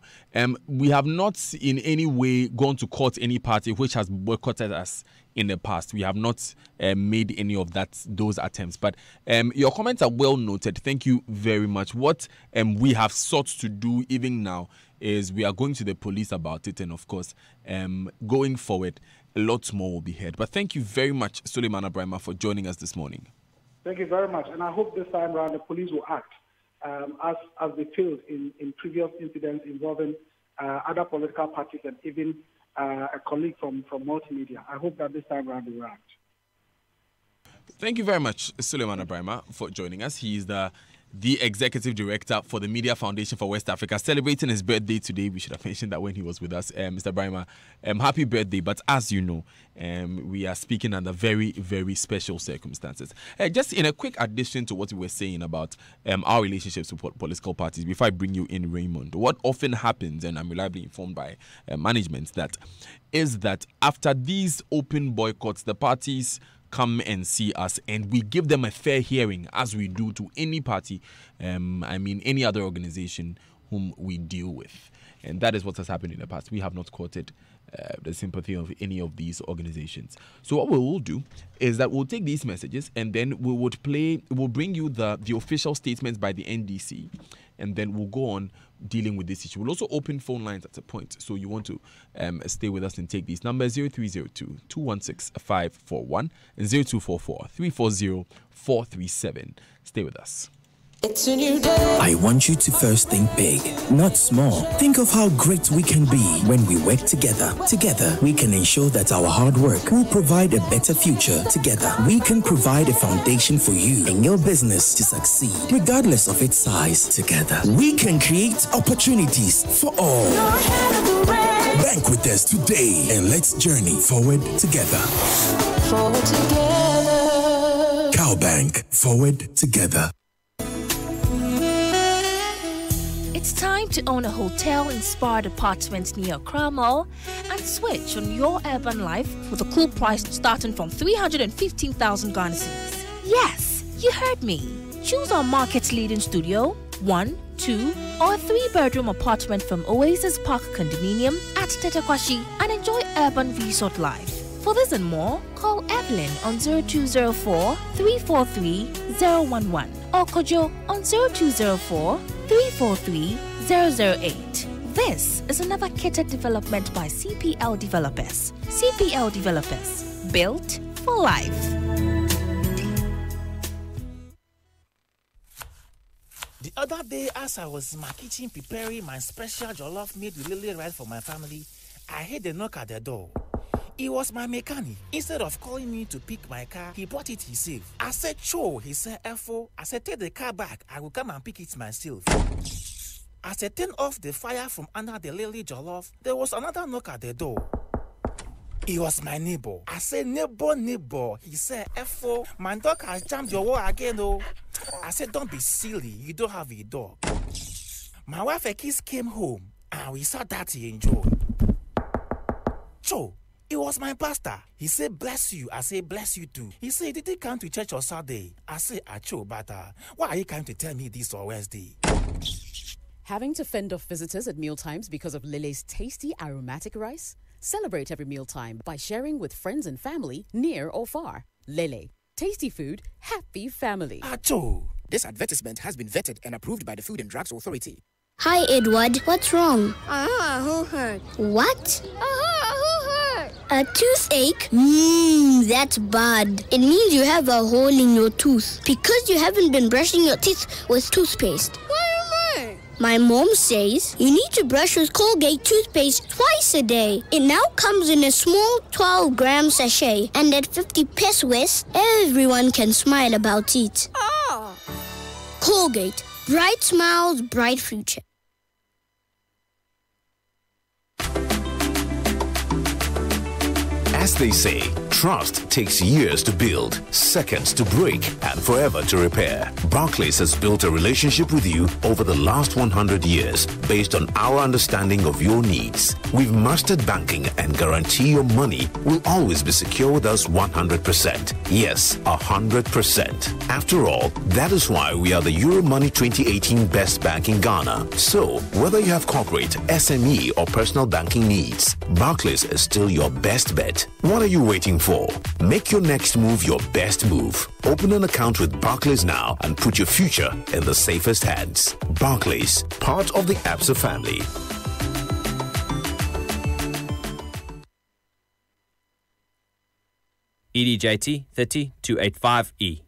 we have not in any way gone to court any party which has boycotted us in the past. We have not made any of those attempts. But your comments are well noted. Thank you very much. What we have sought to do even now is we are going to the police about it, and of course, going forward, a lot more will be heard. But thank you very much, Suleiman Abrahima, for joining us this morning. Thank you very much, and I hope this time around the police will act as they failed in previous incidents involving other political parties and even a colleague from Multimedia. I hope that this time around they will act. Thank you very much, Suleiman Abrahima, for joining us. He is the Executive Director for the Media Foundation for West Africa, celebrating his birthday today. We should have mentioned that when he was with us. Mr. Abrahima, happy birthday. But as you know, we are speaking under very, very special circumstances. Just in a quick addition to what we were saying about our relationships with political parties, before I bring you in, Raymond, what often happens, and I'm reliably informed by management, is that after these open boycotts, the parties come and see us and we give them a fair hearing, as we do to any party, any other organization whom we deal with. And that is what has happened in the past. We have not courted the sympathy of any of these organizations. So what we will do is that we'll take these messages and then we'll bring you the official statements by the NDC, and then we'll go on dealing with this issue. We'll also open phone lines at a point, so you want to stay with us and take these numbers: 0302-216-541 and 0244-340-437. Stay with us. It's a new day. I want you to first think big, not small. Think of how great we can be when we work together. Together, we can ensure that our hard work will provide a better future. Together, we can provide a foundation for you and your business to succeed, regardless of its size. Together, we can create opportunities for all. Bank with us today and let's journey forward together. Forward together. Cowbank, forward together. It's time to own a hotel-inspired apartment near Accra Mall and switch on your urban life with a cool price starting from 315,000 Ghana cedis. Yes, you heard me. Choose our market-leading studio, 1, 2, or 3-bedroom apartment from Oasis Park Condominium at Tetakwashi and enjoy urban resort life. For this and more, call Evelyn on 0204-343-011 or Kojo on 0204-343-008. This is another catered development by CPL Developers. CPL Developers, built for life. The other day, as I was in my kitchen preparing my special jollof made with lily rice for my family, I heard a knock at the door. It was my mechanic. Instead of calling me to pick my car, he brought it himself. I said, "Cho," he said, "F-O." I said, "Take the car back. I will come and pick it myself." As I turned off the fire from under the lily jollof, there was another knock at the door. It was my neighbor. I said, neighbor. He said, "F-O, my dog has jumped your wall again, oh." I said, "Don't be silly. You don't have a dog." My wife and kids came home, and we saw that he enjoyed. Cho, it was my pastor. He said, "Bless you." I said, "Bless you too." He said, "Did he come to church on Saturday?" I said, "Acho, but why are you coming to tell me this on Wednesday?" Having to fend off visitors at mealtimes because of Lele's tasty aromatic rice? Celebrate every mealtime by sharing with friends and family near or far. Lele, tasty food, happy family. Acho. This advertisement has been vetted and approved by the Food and Drugs Authority. Hi, Edward. What's wrong? Who hurt? What? Who hurt? A toothache? That's bad. It means you have a hole in your tooth because you haven't been brushing your teeth with toothpaste. What do you mean? My mom says you need to brush with Colgate toothpaste twice a day. It now comes in a small 12-gram sachet, and at 50 pesos, everyone can smile about it. Oh. Colgate. Bright smiles, bright future. As they say, Trust takes years to build, seconds to break, and forever to repair. Barclays has built a relationship with you over the last 100 years based on our understanding of your needs. We've mastered banking and guarantee your money will always be secure with us 100%. Yes, 100%. After all, that is why we are the Euromoney 2018 Best Bank in Ghana. So, whether you have corporate, SME, or personal banking needs, Barclays is still your best bet. What are you waiting for? Make your next move your best move. Open an account with Barclays now and put your future in the safest hands. Barclays, part of the Absa family. EDJT 30285E.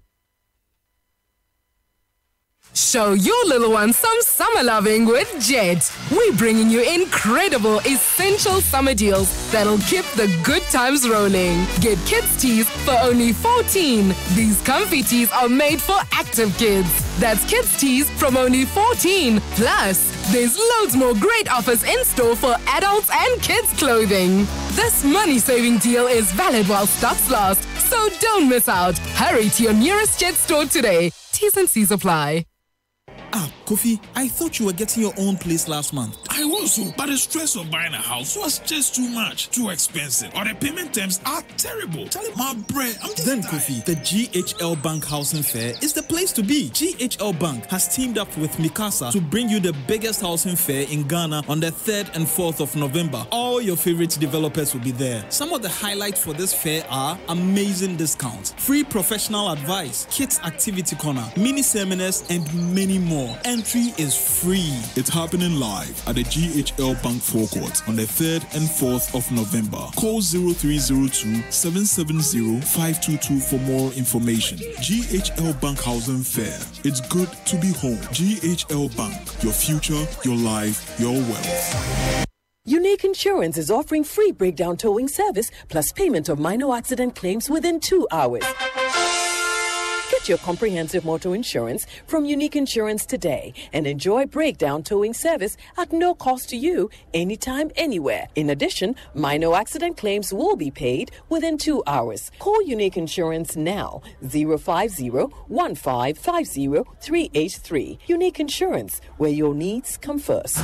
Show your little one some summer loving with Jet. We're bringing you incredible essential summer deals that'll keep the good times rolling. Get kids' tees for only $14. These comfy tees are made for active kids. That's kids' tees from only $14. Plus, there's loads more great offers in store for adults and kids' clothing. This money-saving deal is valid while stocks last, so don't miss out. Hurry to your nearest Jet store today. T's and C's apply. Kofi, I thought you were getting your own place last month. I was, but the stress of buying a house was just too much, too expensive, or the payment terms are terrible. Tell him my bread. Then, Kofi, the GHL Bank Housing Fair is the place to be. GHL Bank has teamed up with Mikasa to bring you the biggest housing fair in Ghana on the 3rd and 4th of November. All your favorite developers will be there. Some of the highlights for this fair are amazing discounts, free professional advice, kids activity corner, mini seminars, and many more. Entry is free. It's happening live at the GHL Bank forecourt on the 3rd and 4th of November. Call 0302-770-522 for more information. GHL Bank Housing Fair. It's good to be home. GHL Bank. Your future, your life, your wealth. Unique Insurance is offering free breakdown towing service plus payment of minor accident claims within 2 hours. Get your comprehensive motor insurance from Unique Insurance today and enjoy breakdown towing service at no cost to you anytime, anywhere. In addition, minor accident claims will be paid within 2 hours. Call Unique Insurance now, 050-1550-383. Unique Insurance, where your needs come first.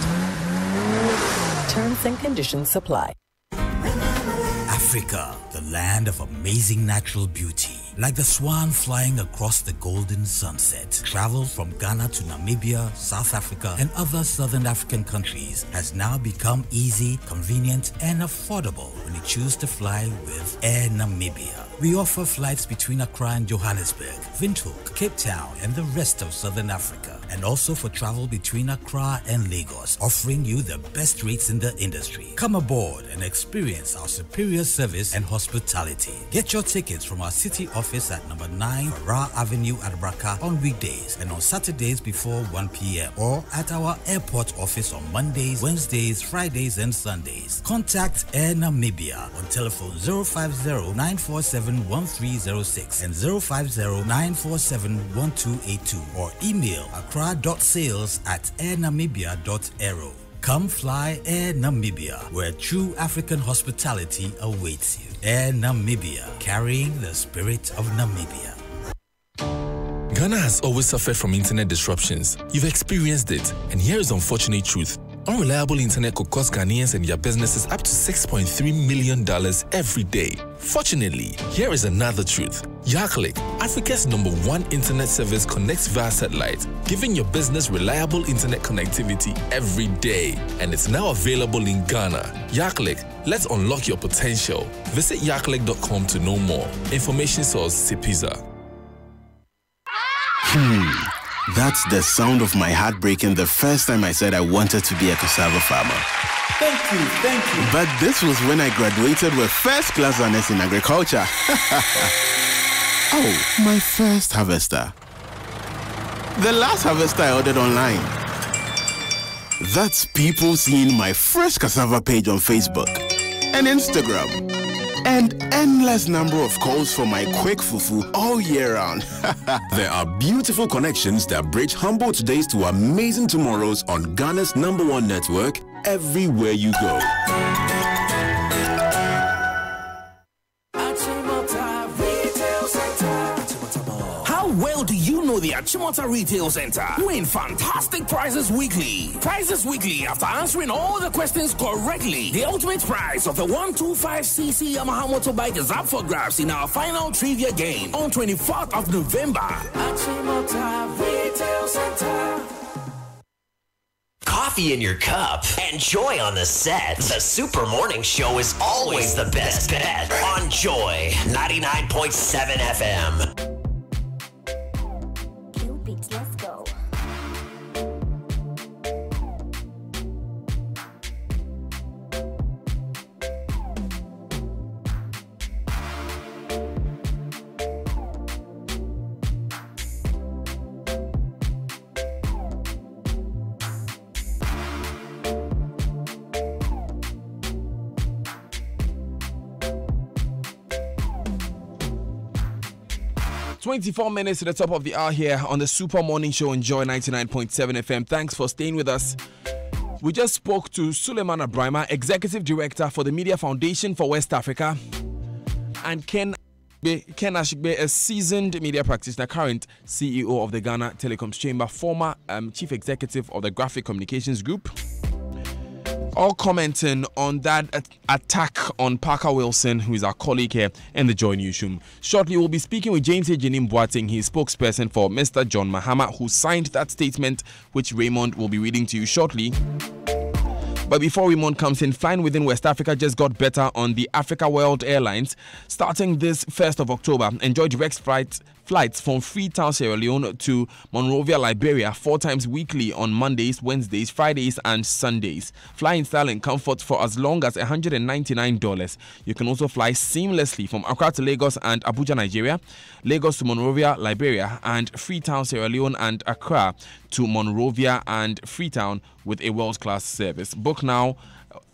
Terms and conditions apply. Africa, the land of amazing natural beauty. Like the swan flying across the golden sunset, travel from Ghana to Namibia, South Africa, and other southern African countries has now become easy, convenient, and affordable when you choose to fly with Air Namibia. We offer flights between Accra and Johannesburg, Windhoek, Cape Town, and the rest of southern Africa, and also for travel between Accra and Lagos, offering you the best rates in the industry. Come aboard and experience our superior service and hospitality. Get your tickets from our city office at number 9 Ra Avenue at Braka on weekdays and on Saturdays before 1 p.m. or at our airport office on Mondays, Wednesdays, Fridays, and Sundays. Contact Air Namibia on telephone 050-947-1306 and 050-947-1282 or email accra.sales@airnamibia.aero. Come fly Air Namibia, where true African hospitality awaits you. Air Namibia, carrying the spirit of Namibia. Ghana has always suffered from internet disruptions. You've experienced it, and here is the unfortunate truth. Unreliable internet could cost Ghanaians and their businesses up to $6.3 million every day. Fortunately, here is another truth. Yaklik, Africa's #1 internet service, connects via satellite, giving your business reliable internet connectivity every day. And it's now available in Ghana. Yaklik, let's unlock your potential. Visit yaklik.com to know more. Information source, Sipiza. That's the sound of my heart breaking the first time I said I wanted to be a cassava farmer. Thank you. But this was when I graduated with first class honors in agriculture. Oh, my first harvester. The last harvester I ordered online. That's people seeing my fresh cassava page on Facebook and Instagram. And endless number of calls for my quick fufu all year round. There are beautiful connections that bridge humble todays to amazing tomorrows on Ghana's #1 network, everywhere you go. to the Achimota Retail Center. Win fantastic prizes weekly. Prizes weekly after answering all the questions correctly. The ultimate prize of the 125cc Yamaha motorbike is up for grabs in our final trivia game on 24th of November. Achimota Retail Center. Coffee in your cup and Joy on the set. The Super Morning Show is always the best bet on Joy 99.7 FM. Let's go. 24 minutes to the top of the hour here on the Super Morning Show on Joy 99.7 FM. Thanks for staying with us. We just spoke to Suleiman Abrahima, Executive Director for the Media Foundation for West Africa, and Ken Ashigbe, a seasoned media practitioner, current CEO of the Ghana Telecoms Chamber, former Chief Executive of the Graphic Communications Group. All commenting on that attack on Parker Wilson, who is our colleague here in the Joy Newsroom. Shortly, we'll be speaking with James Ejenim Boateng, his spokesperson for Mr. John Mahama, who signed that statement, which Raymond will be reading to you shortly. But before Raymond comes in, flying within West Africa just got better on the Africa World Airlines. Starting this 1st of October, enjoy direct flights from Freetown, Sierra Leone to Monrovia, Liberia 4 times weekly on Mondays, Wednesdays, Fridays and Sundays. Fly in style and comfort for as long as $199. You can also fly seamlessly from Accra to Lagos and Abuja, Nigeria, Lagos to Monrovia, Liberia, and Freetown, Sierra Leone and Accra to Monrovia and Freetown with a world-class service. Book now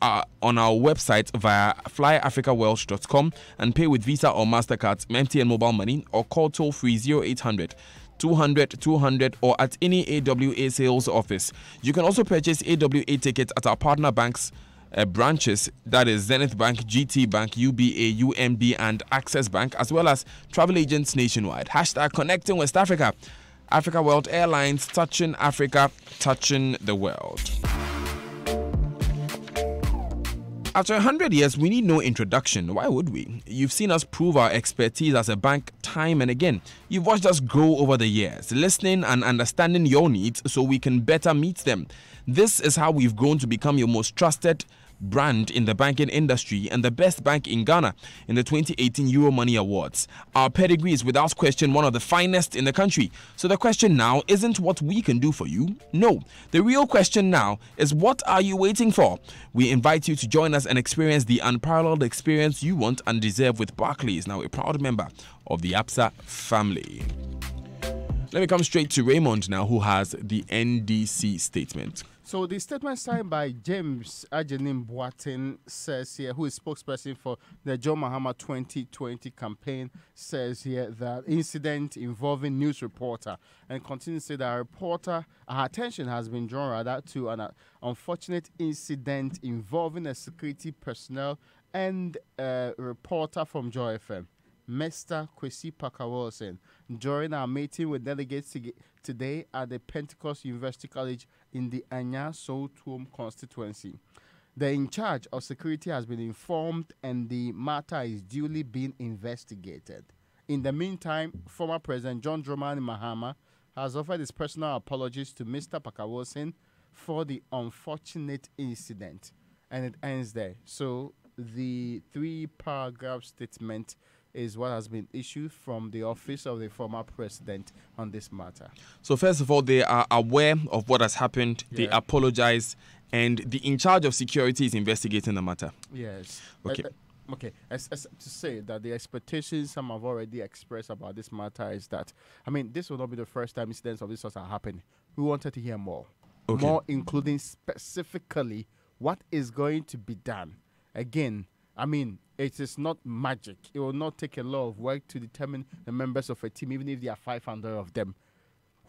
on our website via flyafricawelsh.com and pay with Visa or MasterCard, MTN Mobile Money, or call toll-free 0800 200 200 or at any AWA sales office. You can also purchase AWA tickets at our partner banks branches, that is Zenith Bank, GT Bank, UBA, UMB and Access Bank, as well as travel agents nationwide. Hashtag Connecting West Africa. Africa World Airlines, touching Africa, touching the world. After 100 years, we need no introduction. Why would we? You've seen us prove our expertise as a bank time and again. You've watched us grow over the years, listening and understanding your needs so we can better meet them. This is how we've grown to become your most trusted brand in the banking industry and the best bank in Ghana in the 2018 Euromoney Awards. Our pedigree is without question one of the finest in the country. So the question now isn't what we can do for you. No, the real question now is what are you waiting for? We invite you to join us and experience the unparalleled experience you want and deserve with Barclays, now a proud member of the ABSA family. Let me come straight to Raymond now, who has the NDC statement. So the statement signed by James Ejenim Boateng says here, who is spokesperson for the John Mahama 2020 campaign, says here that incident involving news reporter, and continues to say that our attention has been drawn rather to an unfortunate incident involving a security personnel and a reporter from Joy FM, Mr. Kwesi Parker Wilson, during our meeting with delegates today at the Pentecost University College in the Anya Southwom constituency. The in charge of security has been informed and the matter is duly being investigated. In the meantime, former President John Dramani Mahama has offered his personal apologies to Mr. Parker Wilson for the unfortunate incident. And it ends there. So the 3-paragraph statement is what has been issued from the office of the former president on this matter. So first of all, they are aware of what has happened. Yeah. They apologize, and the in charge of security is investigating the matter. Yes. Okay. Okay. As to say that the expectations some have already expressed about this matter is that, I mean, this will not be the first time incidents of this sort are happening. We wanted to hear more. Okay. More, including specifically what is going to be done. Again, I mean, it is not magic. It will not take a lot of work to determine the members of a team, even if there are 500 of them.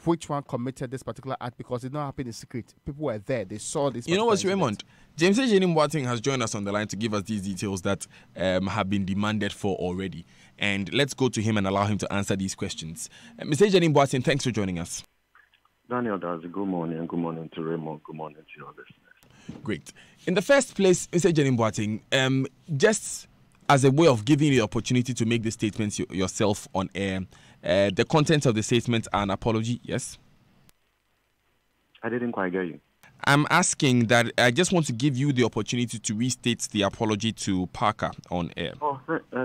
which one committed this particular act, because it did not happen in secret. People were there. They saw this. You know what, incident. Raymond? James Ejenim Boateng has joined us on the line to give us these details that have been demanded for already. And let's go to him and allow him to answer these questions. Mr. Ejenim Boateng, thanks for joining us. Daniel Dazi, good morning, and good morning to Raymond, good morning to your listeners. Great. In the first place, Mr. Ejenim Boateng, just as a way of giving you the opportunity to make the statements yourself on air, the content of the statement are an apology, yes? I didn't quite get you. I'm asking that I just want to give you the opportunity to restate the apology to Parker on air. Oh,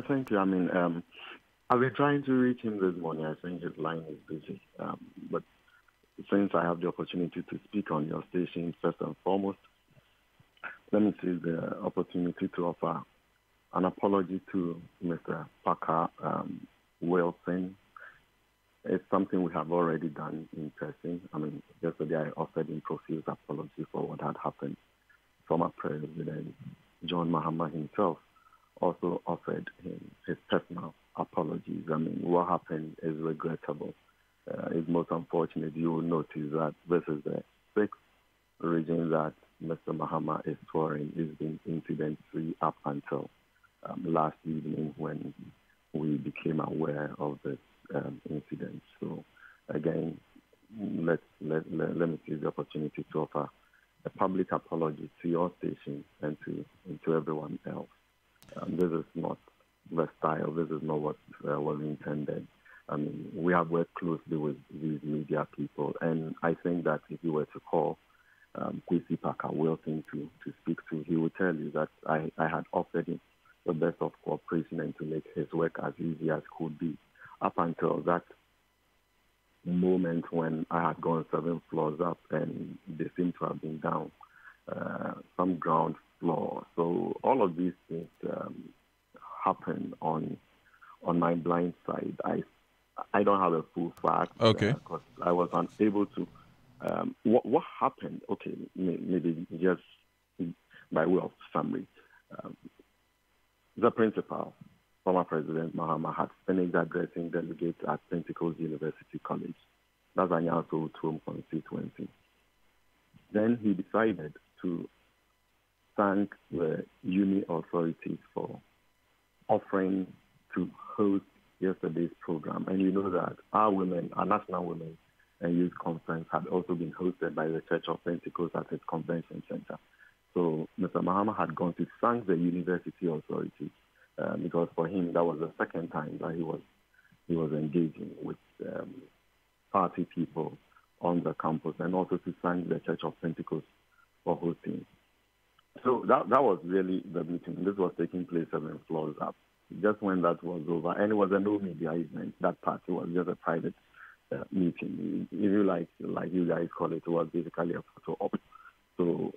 thank you. I mean, I've been trying to reach him this morning. I think his line is busy. But since I have the opportunity to speak on your station, first and foremost, let me seize the opportunity to offer an apology to Mr. Parker Wilson. It's something we have already done in person. I mean, yesterday I offered him profuse apology for what had happened. Former President John Mahama himself also offered him his personal apologies. I mean, what happened is regrettable. It's most unfortunate. You will notice that this is the sixth region that Mr. Mahama is touring. It's been incident-free up until last evening when we became aware of this incident. So again, let me take the opportunity to offer a public apology to your station and to everyone else. This is not the style. This is not what was intended. I mean, we have worked closely with these media people, and I think that if you were to call Kwesi Parker Wilson to speak to, he would tell you that I had offered him the best of cooperation and to make his work as easy as could be. Up until that moment when I had gone 7 floors up and they seem to have been down some ground floor. So all of these things happened on my blind side. I don't have a full fact because I was unable to. What happened? Okay, maybe just by way of summary. The principal, former President Mahama, had finished addressing delegates at Pentecost University College. That's Anyaso Tuom constituency. Then he decided to thank the uni authorities for offering to host yesterday's program. And you know that our National Women and Youth Conference had also been hosted by the Church of Pentecost at its convention center. So Mr. Mahama had gone to thank the university authorities because for him that was the second time that he was engaging with party people on the campus, and also to thank the Church of Pentecost for hosting. So that was really the meeting. This was taking place 7 floors up. Just when that was over, and it was a no media event. That part, it was just a private meeting. If you like you guys call it, was basically a photo op. So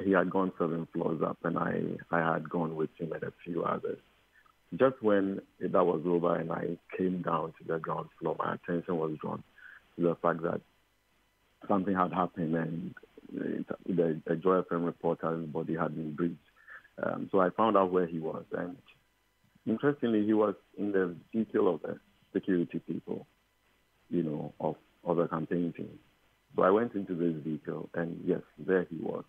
he had gone 7 floors up, and I had gone with him and a few others. Just when that was over and I came down to the ground floor, my attention was drawn to the fact that something had happened and the Joy FM reporter's body had been breached. So I found out where he was, and interestingly, he was in the detail of the security people, of the campaign team. So I went into this detail, and yes, there he was.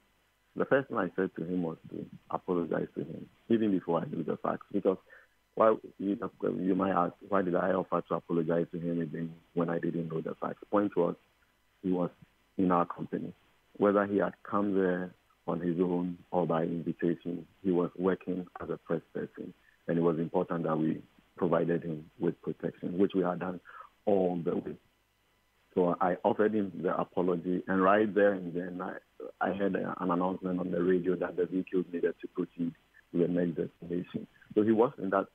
The first thing I said to him was to apologize to him, even before I knew the facts. Because you might ask, why did I offer to apologize to him again when I didn't know the facts? The point was, he was in our company. Whether he had come there on his own or by invitation, he was working as a press person. And it was important that we provided him with protection, which we had done all the way. So I offered him the apology, and right there and then I heard an announcement on the radio that the vehicles needed to proceed to the next destination. So he was in that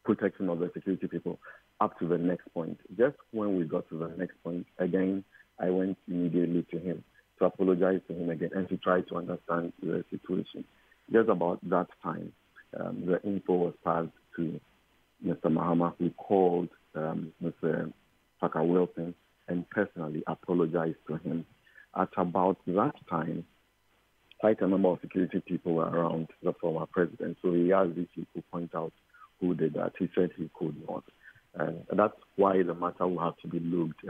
protection of the security people up to the next point. Just when we got to the next point, again, I went immediately to him to apologize to him again and to try to understand the situation. Just about that time, the info was passed to Mr. Mahama, who called Mr. Parker Wilson and personally apologized to him. At about that time, quite a number of security people were around the former president. So he asked these people to point out who did that. He said he could not. And that's why the matter will have to be looked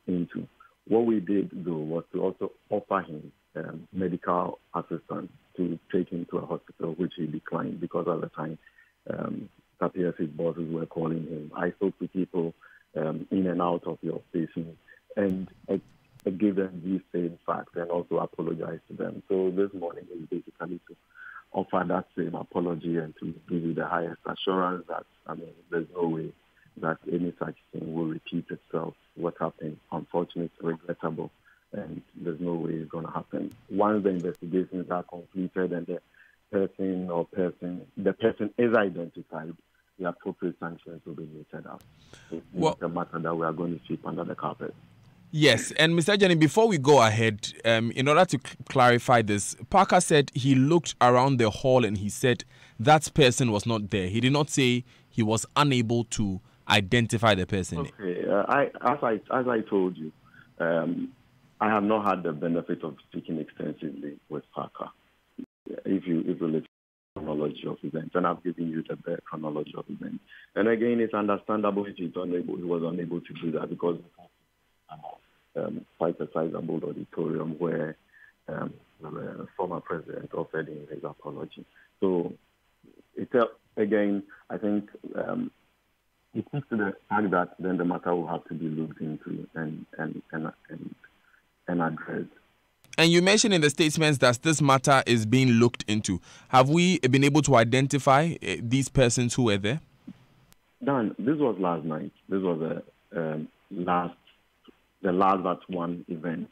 into. What we did, though, was to also offer him medical assistance to take him to a hospital, which he declined because at the time, KPS's bosses were calling him. I spoke to people in and out of your station, and I gave them these same facts and also apologized to them. So this morning is basically to offer that same apology and to give you the highest assurance that, there's no way that any such thing will repeat itself. What happened, unfortunate, regrettable, and there's no way it's going to happen. Once the investigations are completed and the person is identified, the appropriate sanctions will be meted out. It's a matter that we are going to sweep under the carpet. Yes, and Mr. Jenny, before we go ahead, in order to clarify this, Parker said he looked around the hall and he said that person was not there. He did not say he was unable to identify the person. Okay, as I told you, I have not had the benefit of speaking extensively with Parker. If you look at the chronology of events, and I've given you the chronology of events. And again, it's understandable if he was unable to do that because quite a sizable auditorium where the former president offered him his apology. So, again, I think it speaks to the fact that then the matter will have to be looked into and addressed. And you mentioned in the statements that this matter is being looked into. Have we been able to identify these persons who were there? Dan, this was last night. This was the last but one event.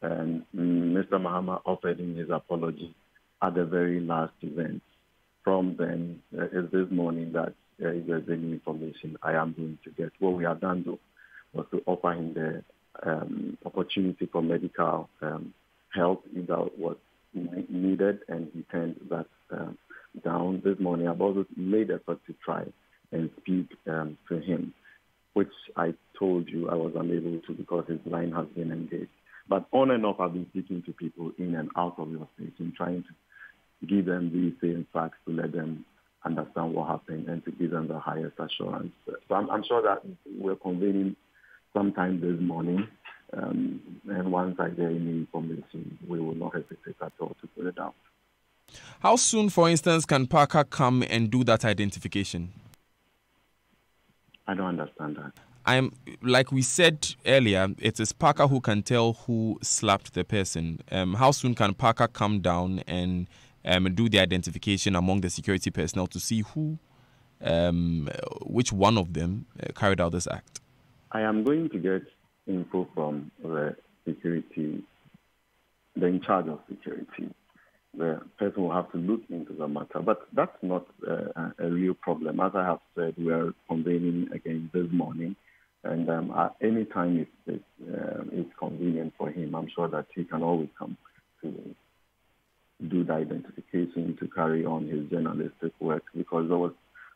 And Mr. Mahama offered him his apology at the very last event. From then, it's this morning that if there's any information I am going to get. What we have done, though, was to offer him the opportunity for medical help if that was needed, and he turned that down. This morning, I've also made effort to try and speak to him, which I told you I was unable to because his line has been engaged. But on and off, I've been speaking to people in and out of your station, trying to give them these same facts to let them understand what happened and to give them the highest assurance. So I'm sure that we're convening sometime this morning, and once I get any information, we will not hesitate at all to put it out. How soon, for instance, can Parker come and do that identification? I don't understand that. Like we said earlier, it is Parker who can tell who slapped the person. How soon can Parker come down and do the identification among the security personnel to see which one of them carried out this act? I am going to get info from the in charge of security. The person will have to look into the matter, but that's not a real problem. As I have said, we are convening again this morning, and at any time it's convenient for him, I'm sure that he can always come to do the identification, to carry on his journalistic work, because there was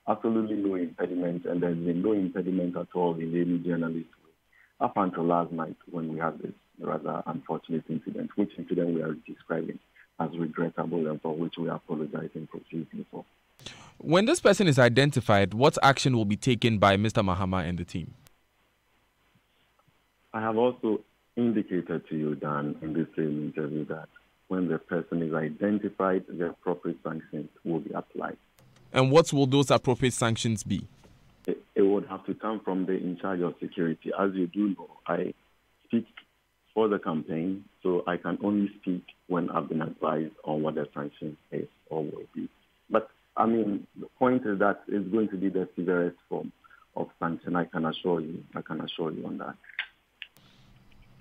absolutely no impediment, and there's been no impediment at all in any journalist up until last night when we had this rather unfortunate incident, which incident we are describing as regrettable and for which we are apologizing profusely for. When this person is identified, what action will be taken by Mr. Mahama and the team? I have also indicated to you, Dan, in this same interview that when the person is identified, the appropriate sanctions will be applied. And what will those appropriate sanctions be? It would have to come from the in charge of security. As you do know, I speak for the campaign, so I can only speak when I've been advised on what the sanction is or will be. But, the point is that it's going to be the severest form of sanction. I can assure you on that.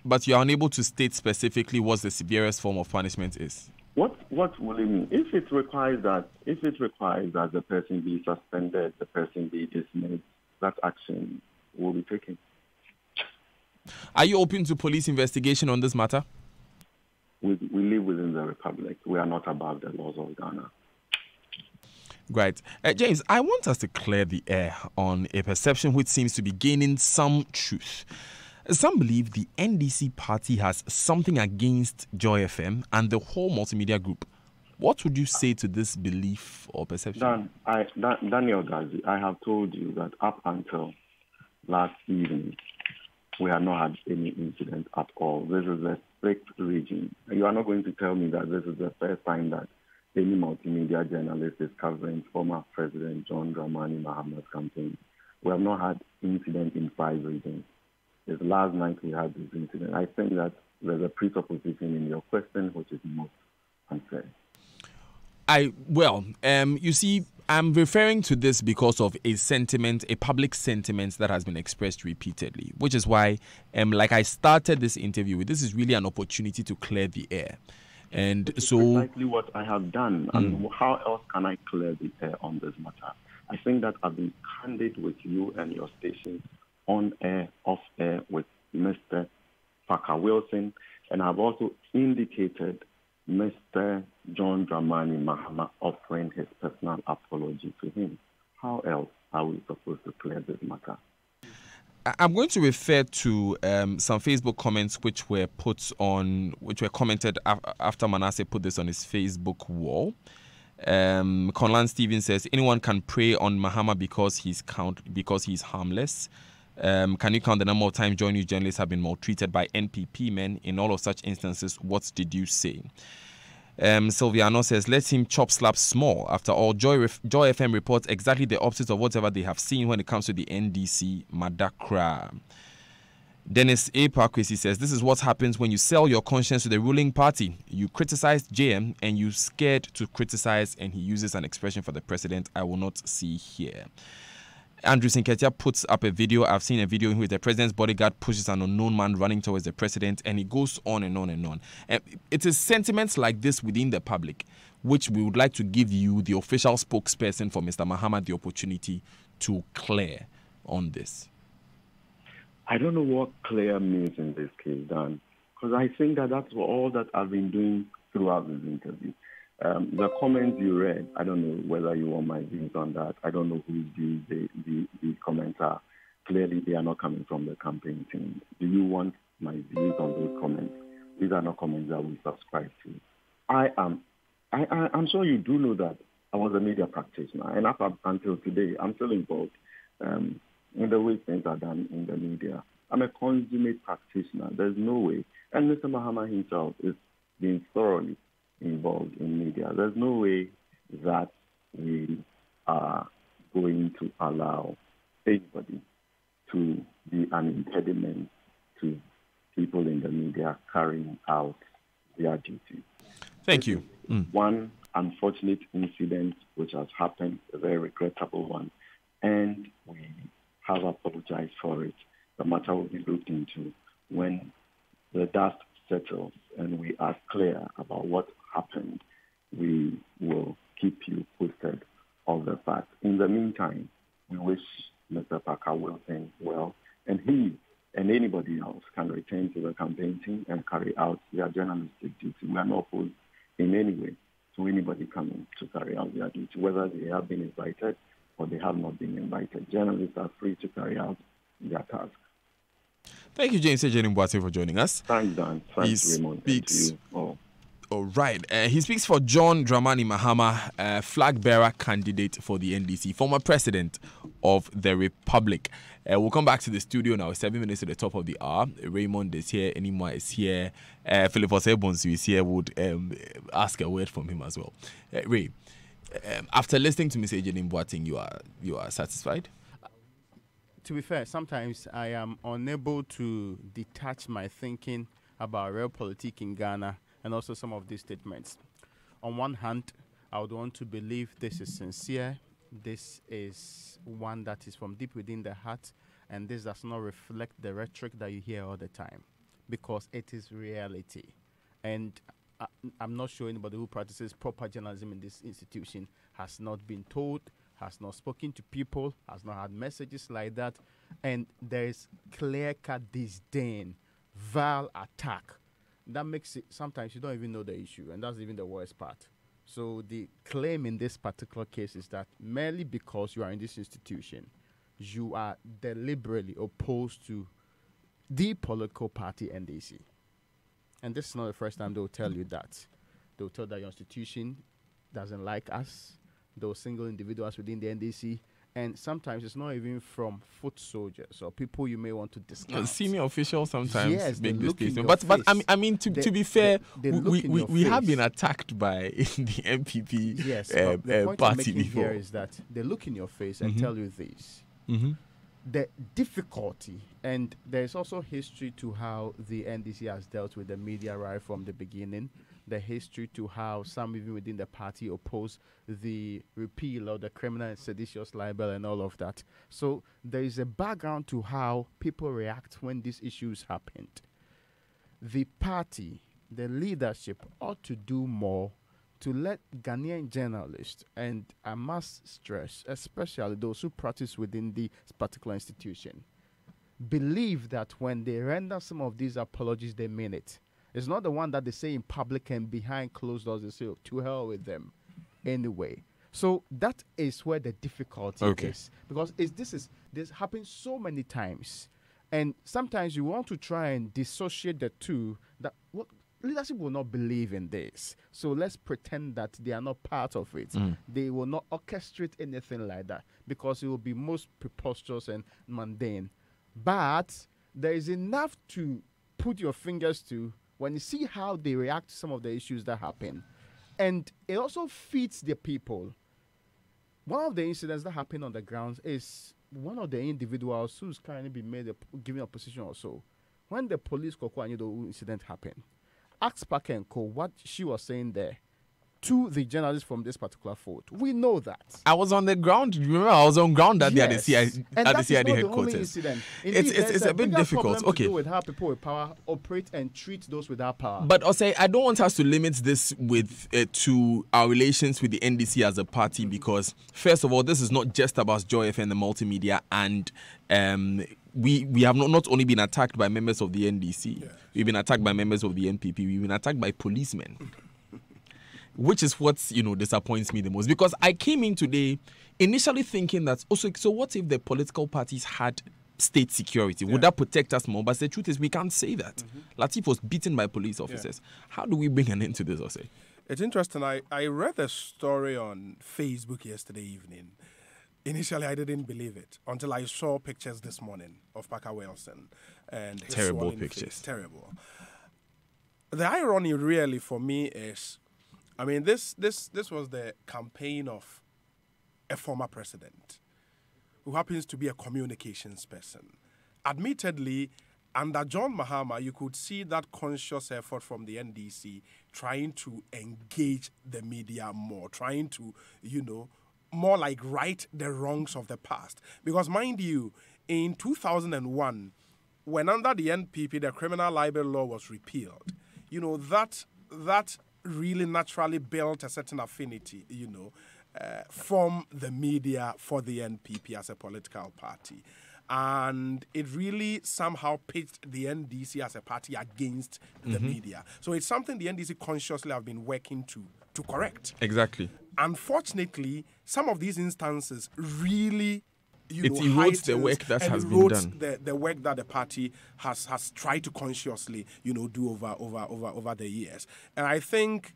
But you're unable to state specifically what the severest form of punishment is. What will it mean? If it requires that the person be suspended, the person be dismissed, that action will be taken. Are you open to police investigation on this matter? We live within the Republic. We are not above the laws of Ghana. Great. James, I want us to clear the air on a perception which seems to be gaining some truth. Some believe the NDC party has something against Joy FM and the whole Multimedia group. What would you say to this belief or perception? Daniel Gazi, I have told you that up until last evening, we have not had any incident at all. This is a strict regime. You are not going to tell me that this is the first time that any multimedia journalist is covering former President John Dramani Mahama's campaign. We have not had incident in 5 regions. It's last night we had this incident. I think that there's a presupposition in your question which is most unfair. You see, I'm referring to this because of a sentiment, a public sentiment that has been expressed repeatedly, which is why, like I started this interview with, this is really an opportunity to clear the air. And so precisely what I have done. And how else can I clear the air on this matter? I think that I've been candid with you and your station, on air, off air, with Mr. Parker Wilson, and I've also indicated Mr. John Dramani Mahama offering his personal apology to him. How else are we supposed to clear this matter? I'm going to refer to some Facebook comments which were commented after Manasseh put this on his Facebook wall. Conlan Stevens says, anyone can prey on Mahama because he's harmless. Can you count the number of times Joy News journalists have been maltreated by NPP men? In all of such instances, what did you say? Sylviano says, let him chop slap small. After all, Joy FM reports exactly the opposite of whatever they have seen when it comes to the NDC Madakra. Dennis A. Parkwesi says, this is what happens when you sell your conscience to the ruling party. You criticize JM and you scared to criticize, and he uses an expression for the president I will not see here. Andrew Sinketia puts up a video. I've seen a video in which the president's bodyguard pushes an unknown man running towards the president, and he goes on and on and on. And it is sentiments like this within the public which we would like to give you, the official spokesperson for Mr. Mahama, the opportunity to clear on this. I don't know what clear means in this case, Dan, because I think that that's all that I've been doing throughout this interview. The comments you read, I don't know whether you want my views on that. I don't know whose views these comments are. Clearly, they are not coming from the campaign team. Do you want my views on those comments? These are not comments that we subscribe to. I'm sure you do know that I was a media practitioner, and up until today, I'm still involved in the way things are done in the media. I'm a consummate practitioner. There's no way. And Mr. Mahama himself is being thoroughly involved in media. There's no way that we are going to allow anybody to be an impediment to people in the media carrying out their duty. Thank you. One unfortunate incident which has happened, a very regrettable one, and we have apologized for it. The matter will be looked into when the dust settles and we are clear about what happened. We will keep you posted of the facts. In the meantime, we wish Mr. Parker Wilson well, and he and anybody else can return to the campaign team and carry out their journalistic duty. We are not opposed in any way to anybody coming to carry out their duty, whether they have been invited or they have not been invited. Journalists are free to carry out their task. Thank you, James Ejenim Boateng, for joining us. Thanks, Dan. Thanks, Raymond. Speaks. All right. He speaks for John Dramani Mahama, flag bearer candidate for the NDC, former president of the Republic. We'll come back to the studio now. 7 minutes to the top of the hour. Raymond is here. Enima is here. Philip Osebonsu is here. Would ask a word from him as well. Ray, after listening to Mr. Ejenim Boateng, you are satisfied? To be fair, sometimes I am unable to detach my thinking about real politics in Ghana and also some of these statements. On one hand, I would want to believe this is sincere, this is one that is from deep within the heart, and this does not reflect the rhetoric that you hear all the time, because it is reality. And I'm not sure anybody who practices proper journalism in this institution has not been told, has not spoken to people, has not had messages like that, and there is clear-cut disdain, vile attack. That makes it, sometimes you don't even know the issue, and that's even the worst part. So the claim in this particular case is that merely because you are in this institution, you are deliberately opposed to the political party NDC. And this is not the first time they'll tell you that. They'll tell that your institution doesn't like us, those single individuals within the NDC, And sometimes it's not even from foot soldiers or people you may want to discuss. Senior officials sometimes yes, make this statement. But I mean, to be fair, we have been face. attacked by the MPP yes, the point I'm party making before. Here is that they look in your face and tell you this. The difficulty, and there's also history to how the NDC has dealt with the media right from the beginning. The history to how some even within the party oppose the repeal of the criminal and seditious libel and all of that. So there is a background to how people react when these issues happened. The party, the leadership ought to do more to let Ghanaian journalists, and I must stress, especially those who practice within this particular institution, believe that when they render some of these apologies, they mean it. It's not the one that they say in public and behind closed doors. They say, oh, to hell with them. Anyway. So that is where the difficulty is. Because this happens so many times. And sometimes you want to try and dissociate the two. That leadership will not believe in this. So let's pretend that they are not part of it. They will not orchestrate anything like that because it will be most preposterous and mundane. But there is enough to put your fingers to when you see how they react to some of the issues that happen. And it also feeds the people. One of the incidents that happened on the grounds is one of the individuals who's currently been given a position or so. When the police incident happened, asked Parker and Co. what she was saying there to the journalists from this particular fort. We know that. I was on the ground. Remember, I was on ground that day at the CID headquarters. It's a bit difficult. To do with how people with power operate and treat those without power. But Osei, I don't want us to limit this with to our relations with the NDC as a party because, first of all, this is not just about Joy FM and the multimedia, and we have not only been attacked by members of the NDC, we've been attacked by members of the NPP, we've been attacked by policemen. Which is what disappoints me the most, because I came in today initially thinking that also, so what if the political parties had state security? Would that protect us more? But the truth is we can't say that. Latif was beaten by police officers. How do we bring an end to this, Osei? It's interesting. I read a story on Facebook yesterday evening. Initially, I didn't believe it until I saw pictures this morning of Parker Wilson and his terrible swollen pictures. Face. Terrible. The irony, really, for me is, I mean, this was the campaign of a former president who happens to be a communications person. Admittedly, under John Mahama, you could see that conscious effort from the NDC trying to engage the media more, trying to, more like right the wrongs of the past. Because mind you, in 2001, when under the NPP, the criminal libel law was repealed, that really naturally built a certain affinity, from the media for the NPP as a political party. And it really somehow pitched the NDC as a party against the media. So it's something the NDC consciously have been working to correct. Exactly. Unfortunately, some of these instances really it erodes the work that has been done. The work that the party has tried to consciously, do over the years. And I think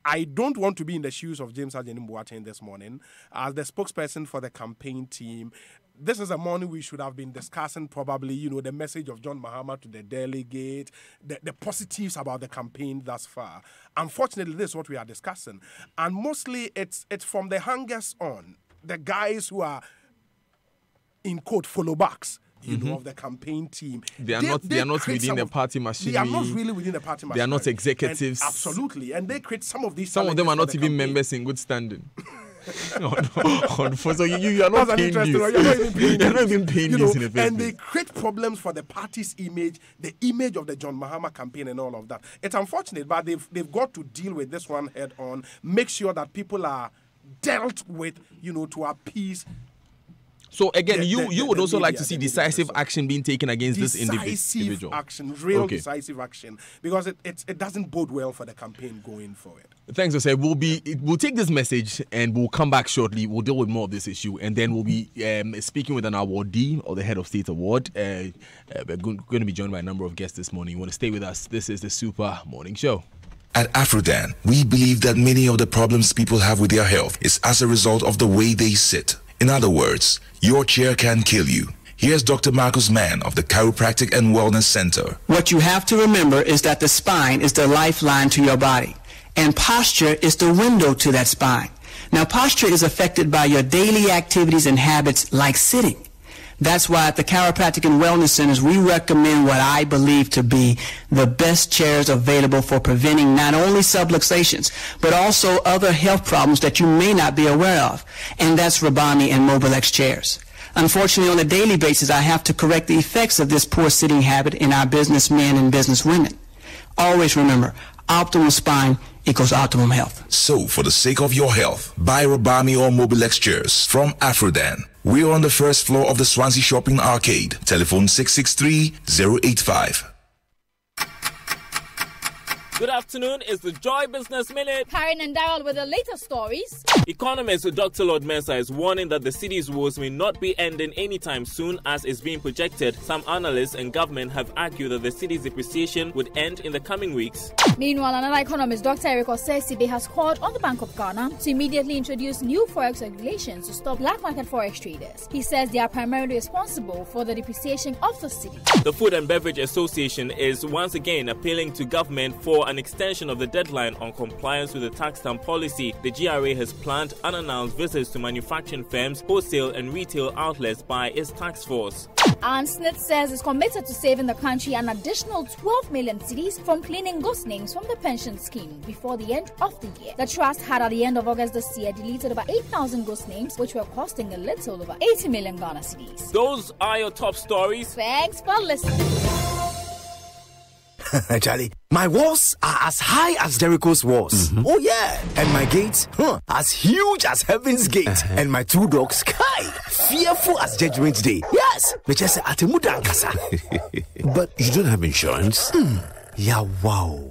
I don't want to be in the shoes of James Ajenim Boateng this morning. As the spokesperson for the campaign team, this is a morning we should have been discussing probably, the message of John Mahama to the delegate, the positives about the campaign thus far. Unfortunately, this is what we are discussing. And mostly it's from the hangers on, the guys who are, in quote, follow-backs, of the campaign team. They are not within the party machinery. They are not really within the party machinery. They are not executives. And absolutely. And they create some of these. Some of them are not even members in good standing. So you are not paying news. You're not even paying news in the first and they create problems for the party's image, the image of the John Mahama campaign and all of that. It's unfortunate, but they've got to deal with this one head on, make sure that people are dealt with, to appease. So again, you would also like to see decisive action being taken against this individual. Decisive action, real decisive action, because it doesn't bode well for the campaign going forward. Thanks, Jose. We'll take this message and we'll come back shortly. We'll deal with more of this issue, and then we'll be speaking with an awardee or the head of state award. We're going to be joined by a number of guests this morning. You want to stay with us? This is the Super Morning Show. At Afrodan, we believe that many of the problems people have with their health is as a result of the way they sit. In other words, your chair can kill you. Here's Dr. Marcus Mann of the Chiropractic and Wellness Center. What you have to remember is that the spine is the lifeline to your body, and posture is the window to that spine. Now, posture is affected by your daily activities and habits like sitting. That's why at the Chiropractic and Wellness Centers, we recommend what I believe to be the best chairs available for preventing not only subluxations, but also other health problems that you may not be aware of. And that's Rabami and Mobilex chairs. Unfortunately, on a daily basis, I have to correct the effects of this poor sitting habit in our businessmen and businesswomen. Always remember, optimal spine equals optimum health. So, for the sake of your health, buy Rabami or Mobilex chairs from Afrodan. We're on the first floor of the Swansea Shopping Arcade. Telephone 663-085. Good afternoon, it's the Joy Business Minute. Karen and Daryl with the latest stories. Economist Dr. Lord Mensah is warning that the city's woes may not be ending anytime soon as is being projected. Some analysts and government have argued that the city's depreciation would end in the coming weeks. Meanwhile, another economist, Dr. Eric Osesibe, has called on the Bank of Ghana to immediately introduce new forex regulations to stop black market forex traders. He says they are primarily responsible for the depreciation of the city. The Food and Beverage Association is once again appealing to government for an extension of the deadline on compliance with the tax stamp policy. The GRA has planned unannounced visits to manufacturing firms, wholesale and retail outlets by its tax force. Ann Smith says it's committed to saving the country an additional 12 million cedis from cleaning ghost names from the pension scheme before the end of the year. The trust had at the end of August this year deleted about 8,000 ghost names, which were costing a little over 80 million Ghana cedis. Those are your top stories. Thanks for listening. Charlie, my walls are as high as Jericho's walls. Oh yeah, and my gates, as huge as heaven's gate. And my two dogs, fearful as Judgment Day. Yes, but just But you don't have insurance? Yeah, wow.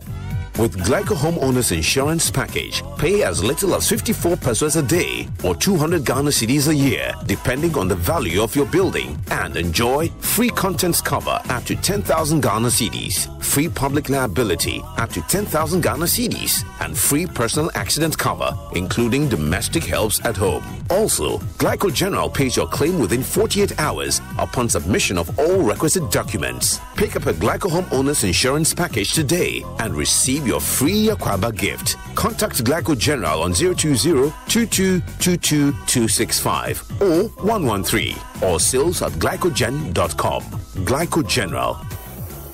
With Glyco Homeowners Insurance Package, pay as little as 54 pesos a day or 200 Ghana cedis a year, depending on the value of your building, and enjoy free contents cover up to 10,000 Ghana cedis, free public liability up to 10,000 Ghana cedis, and free personal accident cover, including domestic helps at home. Also, Glyco General pays your claim within 48 hours upon submission of all requisite documents. Pick up a Glyco Homeowners Insurance Package today and receive your free Aquaba gift. Contact Glyco General on 020-2222-265 or 113 or sales@glycogen.com. Glyco General.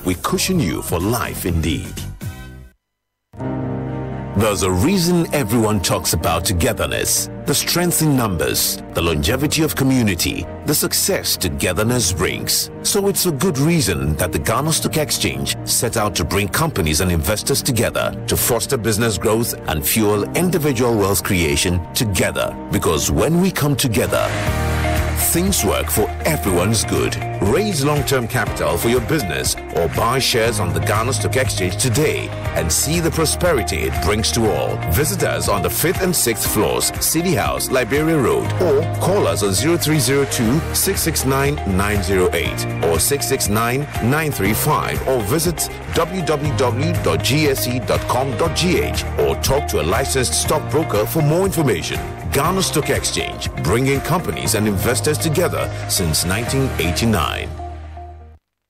We cushion you for life indeed. There's a reason everyone talks about togetherness, the strength in numbers, the longevity of community, the success togetherness brings. So it's a good reason that the Ghana Stock Exchange set out to bring companies and investors together to foster business growth and fuel individual wealth creation together. Because when we come together, things work for everyone's good. Raise long-term capital for your business or buy shares on the Ghana Stock Exchange today and see the prosperity it brings to all. Visit us on the 5th and 6th floors, City House, Liberia Road, or call us on 0302-669-908 or 669-935 or visit www.gse.com.gh or talk to a licensed stockbroker for more information. Ghana Stock Exchange, bringing companies and investors together since 1989.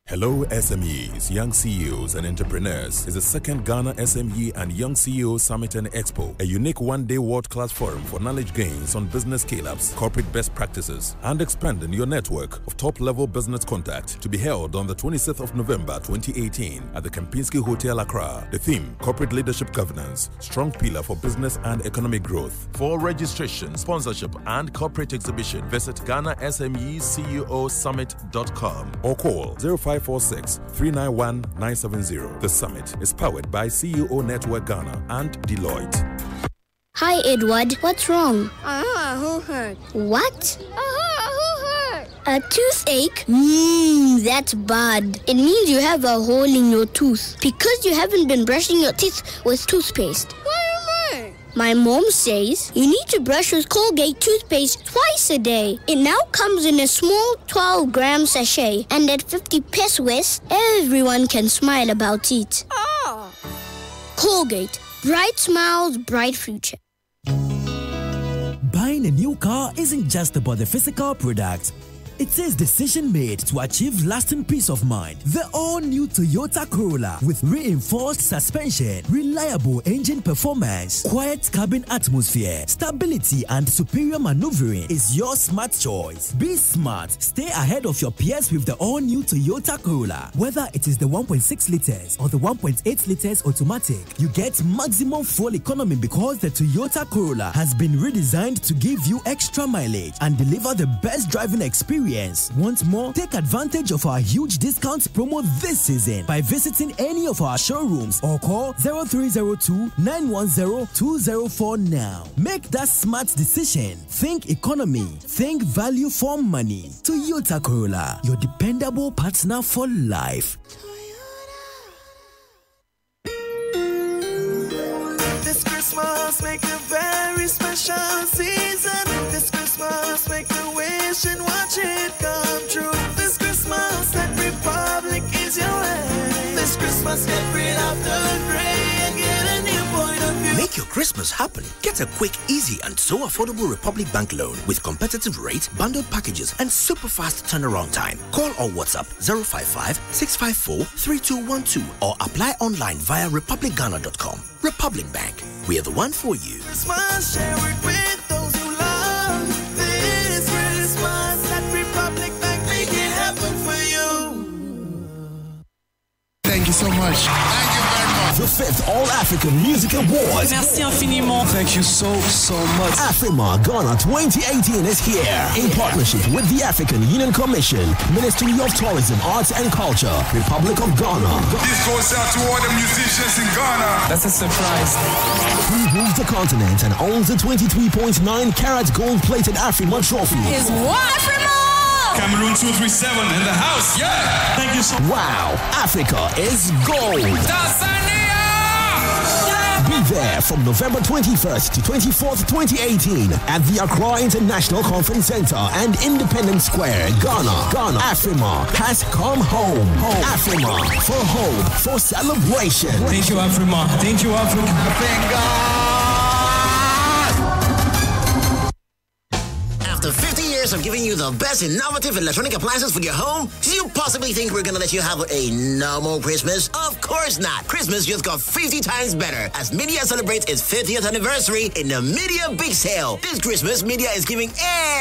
Hello SMEs, Young CEOs and Entrepreneurs is the second Ghana SME and Young CEO Summit and Expo, a unique one-day world-class forum for knowledge gains on business scale-ups, corporate best practices, and expanding your network of top-level business contact, to be held on the 26th of November 2018 at the Kempinski Hotel, Accra. The theme, Corporate Leadership Governance, Strong Pillar for Business and Economic Growth. For registration, sponsorship, and corporate exhibition, visit GhanaSMECEOSummit.com or call 0546-391-970. The summit is powered by CEO Network Ghana and Deloitte. Hi, Edward. What's wrong? Who hurt? What? Who hurt? A toothache? That's bad. It means you have a hole in your tooth because you haven't been brushing your teeth with toothpaste. My mom says you need to brush with Colgate toothpaste twice a day. It now comes in a small 12-gram sachet, and at 50 pesos, everyone can smile about it. Oh. Colgate. Bright smiles, bright future. Buy Buying a new car isn't just about the physical product. It is decision made to achieve lasting peace of mind. The all-new Toyota Corolla with reinforced suspension, reliable engine performance, quiet cabin atmosphere, stability and superior maneuvering is your smart choice. Be smart. Stay ahead of your peers with the all-new Toyota Corolla. Whether it is the 1.6 liters or the 1.8 liters automatic, you get maximum fuel economy because the Toyota Corolla has been redesigned to give you extra mileage and deliver the best driving experience. Want more? Take advantage of our huge discounts promo this season by visiting any of our showrooms or call 0302-910-204 now. Make that smart decision. Think economy. Think value for money. Toyota Corolla, your dependable partner for life. This Christmas make a very special season. This Christmas make a wish and watch it come true. This Christmas that Republic is your way. This Christmas get rid of the gray and get a new point of view. Make your Christmas happen. Get a quick, easy and so affordable Republic Bank loan with competitive rates, bundled packages and super fast turnaround time. Call or WhatsApp 055-654-3212 or apply online via republicghana.com. Republic Bank, we are the one for you. Christmas, share it with those you love. This Christmas at Republic Bank, make it happen for you. Thank you so much. Thank you very much. The 5th All-African Music Awards. Merci infiniment. Thank you so much. Afrima Ghana 2018 is here in partnership with the African Union Commission, Ministry of Tourism, Arts and Culture, Republic of Ghana. This goes out to all the musicians in Ghana. That's a surprise. Who rules the continent and owns the 23.9 carat gold-plated Afrima trophy? Is what? Afrima! Cameroon 237 in the house. Yeah. Thank you so much. Wow, Africa is gold. Tanzania! Be there from November 21st to 24th, 2018 at the Accra International Conference Center and Independence Square, Ghana. Afrima has come home. Afrima for hope, for celebration. Thank you, Afrima. Thank you, Africa. Thank God. After 50 years of giving you the best innovative electronic appliances for your home, do you possibly think we're gonna let you have a normal Christmas? Of course not. Christmas just got 50 times better as Media celebrates its 50th anniversary in the Media Big Sale. This Christmas, Media is giving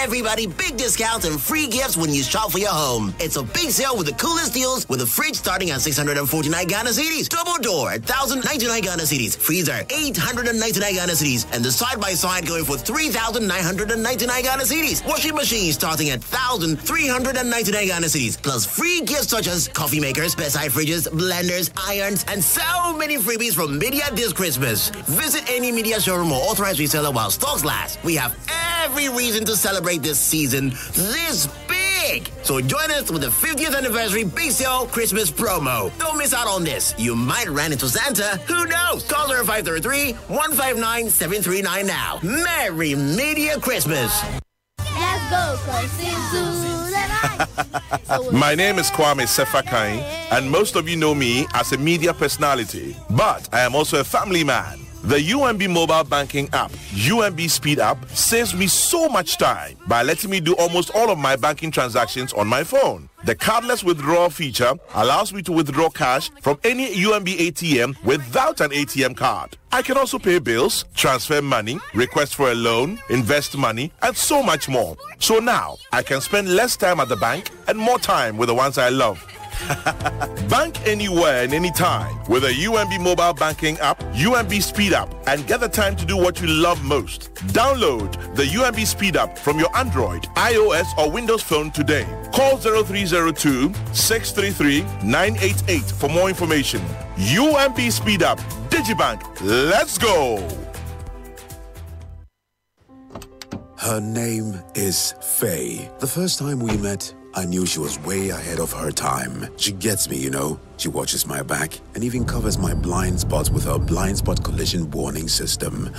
everybody big discounts and free gifts when you shop for your home. It's a big sale with the coolest deals, with a fridge starting at 649 Ghana cedis, double door 1,099 Ghana cedis, freezer 899 Ghana cedis, and the side-by-side going for 3,999 Ghana cedis. Washing machine starting at 1,399 Ghana cedis, plus free gifts such as coffee makers, bedside fridges, blenders, irons, and so many freebies from Media this Christmas. Visit any Media showroom or authorized reseller while stocks last. We have every reason to celebrate this season this big. So join us with the 50th anniversary Big Sale Christmas promo. Don't miss out on this. You might run into Santa. Who knows? Call 0533-159-739 now. Merry Media Christmas. Let's go, cause it's My name is Kwame Sefakai, and most of you know me as a media personality, but I am also a family man. The UMB mobile banking app, UMB Speed App, saves me so much time by letting me do almost all of my banking transactions on my phone. The cardless withdrawal feature allows me to withdraw cash from any UMB ATM without an ATM card. I can also pay bills, transfer money, request for a loan, invest money, and so much more. So now, I can spend less time at the bank and more time with the ones I love. Bank anywhere and anytime with a UMB mobile banking app, UMB Speed App, and get the time to do what you love most. Download the UMB Speed App from your Android, iOS, or Windows phone today. Call 0302-633-988 for more information. UMB Speed App, Digibank, let's go! Her name is Faye. The first time we met, I knew she was way ahead of her time. She gets me, you know. She watches my back and even covers my blind spots with her blind spot collision warning system.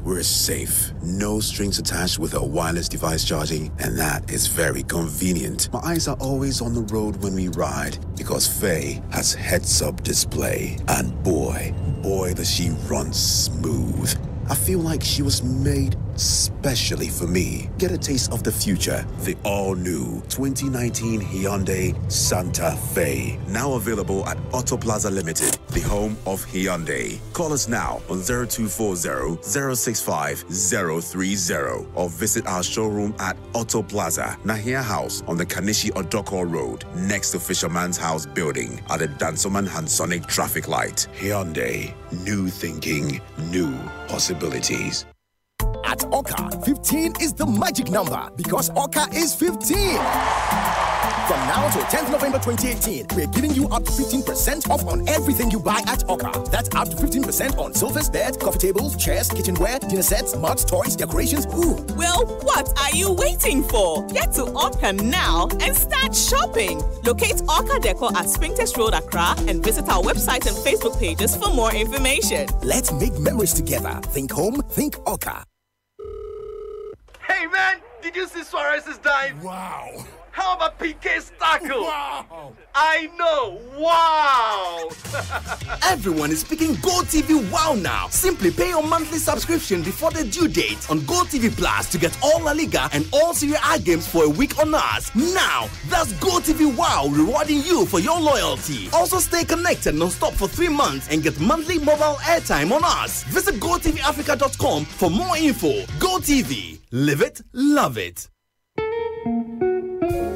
We're safe. No strings attached with her wireless device charging, and that is very convenient. My eyes are always on the road when we ride because Faye has heads-up display. And boy, does she run smooth. I feel like she was made specially for me. Get a taste of the future. The all-new 2019 Hyundai Santa Fe. Now available at Auto Plaza Limited, the home of Hyundai. Call us now on 0240-065-030 or visit our showroom at Auto Plaza, Nahia House on the Kanishi Odoko Road, next to Fisherman's House building at the Dansoman Hansonic traffic light. Hyundai, new thinking, new possibilities. At Oka, 15 is the magic number because Oka is 15. From now to 10th November 2018, we're giving you up to 15% off on everything you buy at Oka. That's up to 15% on sofas, beds, coffee tables, chairs, kitchenware, dinner sets, mugs, toys, decorations. Ooh. Well, what are you waiting for? Get to Oka now and start shopping. Locate Oka Decor at Springtest Road, Accra, and visit our website and Facebook pages for more information. Let's make memories together. Think home, think Oka. Hey man, did you see Suarez's dive? Wow. How about PK's tackle? Wow. I know, wow. Everyone is speaking GoTV Wow now. Simply pay your monthly subscription before the due date on GoTV Plus to get all La Liga and all Serie A games for a week on us. Now, that's GoTV Wow rewarding you for your loyalty. Also stay connected non-stop for 3 months and get monthly mobile airtime on us. Visit GoTVAfrica.com for more info. GoTV. Live it, love it.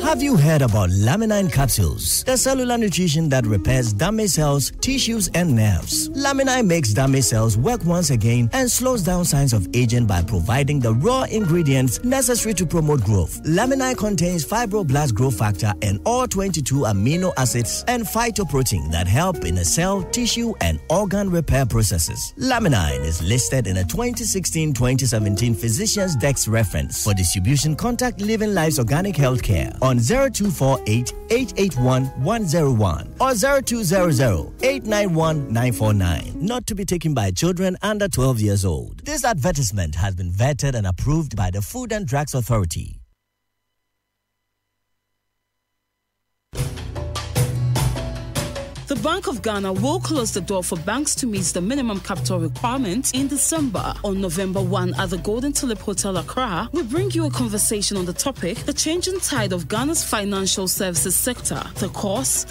Have you heard about Laminine capsules? The cellular nutrition that repairs damaged cells, tissues, and nerves. Laminine makes damaged cells work once again and slows down signs of aging by providing the raw ingredients necessary to promote growth. Laminine contains fibroblast growth factor and all 22 amino acids and phytoprotein that help in the cell, tissue, and organ repair processes. Laminine is listed in a 2016-2017 Physician's Dex reference. For distribution, contact Living Lives Organic Healthcare on 0248-881-101 or 0200-891-949. Not to be taken by children under 12 years old. This advertisement has been vetted and approved by the Food and Drugs Authority. The Bank of Ghana will close the door for banks to meet the minimum capital requirement in December. On November 1 at the Golden Tulip Hotel, Accra, we bring you a conversation on the topic, the changing tide of Ghana's financial services sector, the cost,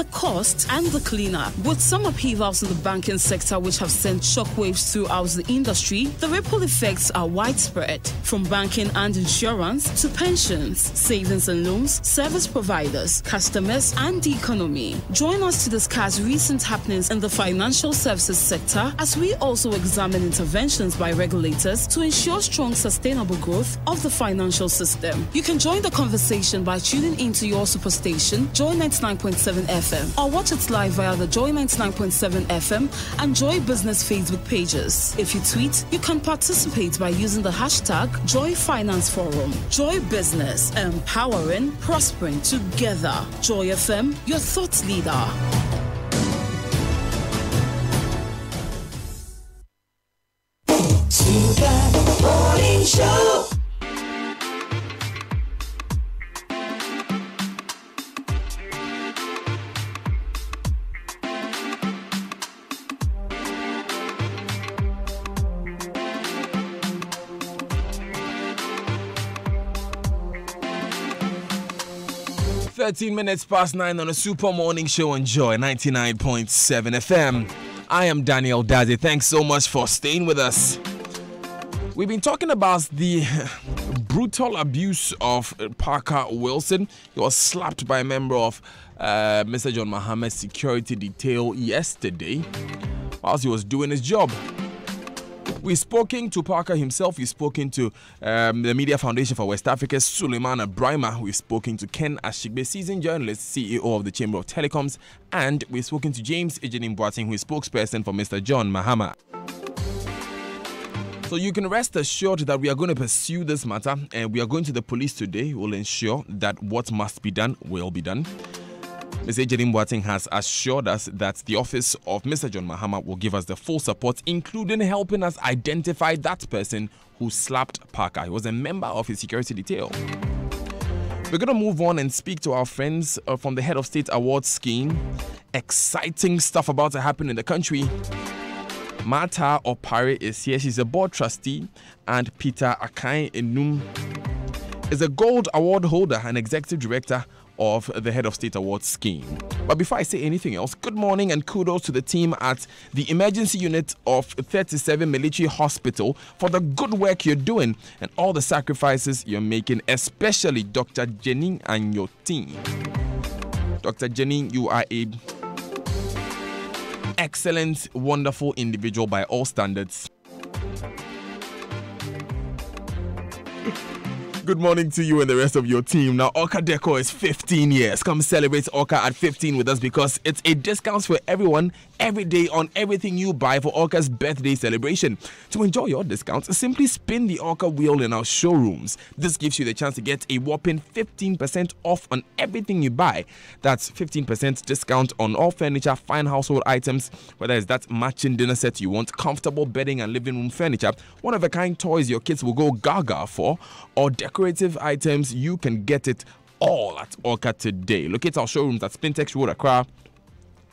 and the cleanup. With some upheavals in the banking sector which have sent shockwaves throughout the industry, the ripple effects are widespread, from banking and insurance to pensions, savings and loans, service providers, customers, and the economy. Join us to discuss recent happenings in the financial services sector as we also examine interventions by regulators to ensure strong, sustainable growth of the financial system. You can join the conversation by tuning into your superstation, Joy 99.7 FM, or watch it live via the Joy 99.7 FM and Joy Business Facebook pages. If you tweet, you can participate by using the hashtag Joy Finance Forum. Joy Business, empowering, prospering together. Joy FM, your thought leader. Morning Show. (13:09) on a Super Morning Show on Joy 99.7 FM. I am Daniel Dazi. Thanks so much for staying with us. We've been talking about the brutal abuse of Parker Wilson. He was slapped by a member of Mr. John Mahama's security detail yesterday whilst he was doing his job. We've spoken to Parker himself. We've spoken to the Media Foundation for West Africa, Suleiman Abrahima. We've spoken to Ken Ashigbe, seasoned journalist, CEO of the Chamber of Telecoms. And we've spoken to James Ejenim Boateng, who is spokesperson for Mr. John Mahama. So you can rest assured that we are going to pursue this matter, and we are going to the police today. We'll ensure that what must be done will be done. Mr. Ejenim Boateng has assured us that the office of Mr. John Mahama will give us the full support, including helping us identify that person who slapped Parker. He was a member of his security detail. We're going to move on and speak to our friends from the Head of State Awards scheme. Exciting stuff about to happen in the country. Mata Opare is here. She's a board trustee. And Peter Akai Enum is a gold award holder and executive director of the Head of State Awards scheme. But before I say anything else, good morning and kudos to the team at the emergency unit of 37 Military Hospital for the good work you're doing and all the sacrifices you're making, especially Dr. Jenny and your team. Dr. Jenny, you are a excellent, wonderful individual by all standards. Good morning to you and the rest of your team. Now, Orca Deco is 15 years. Come celebrate Orca at 15 with us because it's a discount for everyone every day on everything you buy for Orca's birthday celebration. To enjoy your discounts, simply spin the Orca wheel in our showrooms. This gives you the chance to get a whopping 15% off on everything you buy. That's 15% discount on all furniture, fine household items, whether it's that matching dinner set you want, comfortable bedding and living room furniture, one-of-a-kind toys your kids will go gaga for, or decorative items. You can get it all at Orca today. Locate our showrooms at Spintex Road, Accra,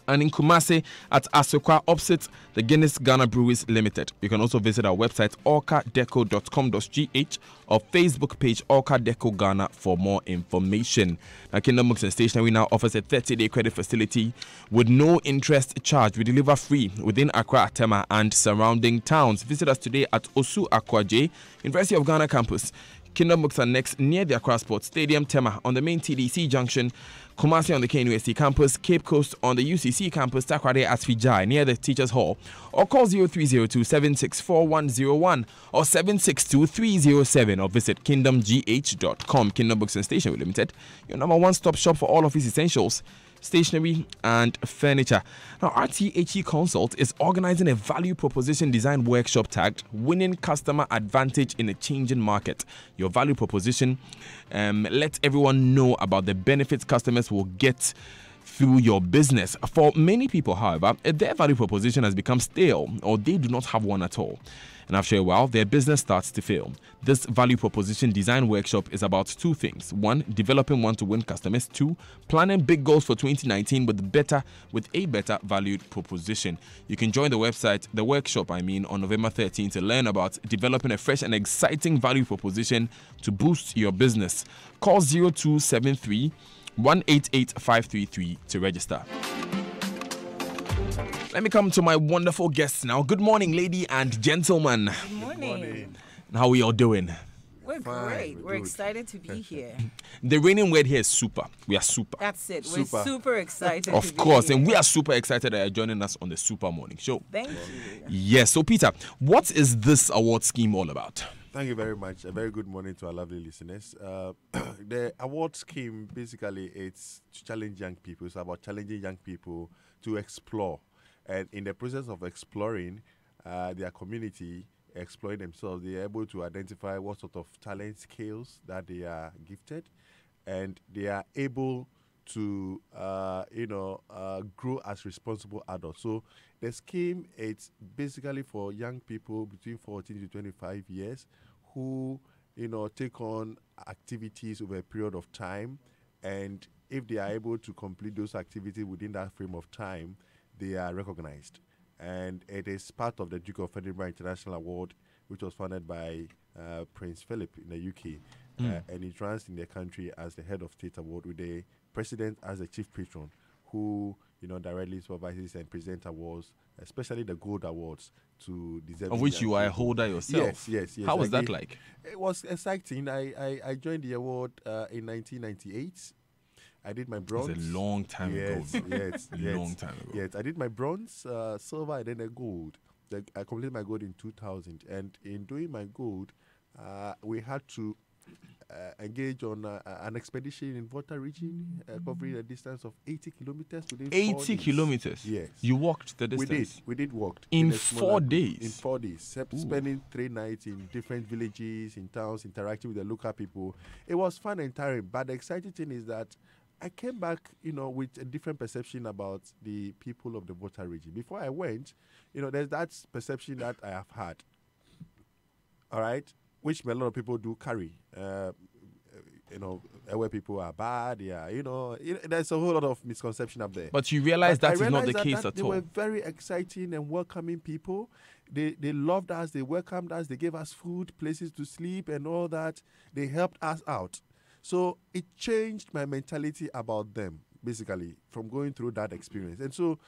and in Kumasi at Asokwa opposite the Guinness Ghana Breweries Limited. You can also visit our website orcadeco.com.gh or Facebook page Orca Deco Ghana for more information. Now, Kingdom Books and Stationery now offers a 30-day credit facility with no interest charge. We deliver free within Accra, Atema and surrounding towns. Visit us today at Osu Akwaje, University of Ghana campus. Kingdom Books are next near the Accra Sports Stadium, Tema on the main TDC junction, Kumasi on the KNUST campus, Cape Coast on the UCC campus, Takrade at Fijai near the Teachers Hall, or call 0302-764-101 or 762-307 or visit kingdomgh.com. Kingdom Books and Stationery Limited, your number one stop shop for all of these essentials, stationery and furniture. Now, RTHE Consult is organizing a value proposition design workshop tagged Winning Customer Advantage in a Changing Market. Your value proposition lets everyone know about the benefits customers will get through your business. For many people, however, their value proposition has become stale or they do not have one at all. And after a while, their business starts to fail. This value proposition design workshop is about two things. One, developing one to win customers. Two, planning big goals for 2019 with a better valued proposition. You can join the workshop on November 13th to learn about developing a fresh and exciting value proposition to boost your business. Call 0273 188 533 to register. Let me come to my wonderful guests now. Good morning, lady and gentlemen. Good morning. How are we all doing? We're great. We're excited to be here. The reigning word here is super. We are super. That's it. We're super excited. Of course, and we are super excited that you're joining us on the Super Morning Show. Thank you. Yes. So, Peter, what is this award scheme all about? Thank you very much. A very good morning to our lovely listeners. The award scheme, basically, it's to challenge young people. It's about challenging young people to explore. And in the process of exploring their community, exploring themselves, they are able to identify what sort of talent, skills that they are gifted, and they are able to, grow as responsible adults. So the scheme, it's basically for young people between 14 to 25 years who, take on activities over a period of time, and if they are able to complete those activities within that frame of time, they are recognized. And it is part of the Duke of Edinburgh International Award, which was founded by Prince Philip in the UK. And it runs in the country as the Head of State Award with the President as the Chief Patron, who directly supervises and presents awards, especially the Gold Awards, to deserving. Of which you are a holder yourself. Yes. How was that like? It was exciting. I joined the award in 1998. I did my bronze. It's a long time ago. Yes. Long time ago. Yes, I did my bronze, silver, and then a gold. I completed my gold in 2000. And in doing my gold, we had to engage on an expedition in Volta region, covering a distance of 80 kilometers within 80 kilometers? Yes. You walked the distance? We did walk. In 4 days? In 4 days. Spending 3 nights in different villages, in towns, interacting with the local people. It was fun and tiring, but the exciting thing is that I came back, with a different perception about the people of the Volta region. Before I went, there's that perception that I have had, all right, which a lot of people do carry. where people are bad. Yeah, there's a whole lot of misconception up there. But you realize that is not the case at all. They were very exciting and welcoming people. They loved us. They welcomed us. They gave us food, places to sleep, and all that. They helped us out. So it changed my mentality about them, basically, from going through that experience. And so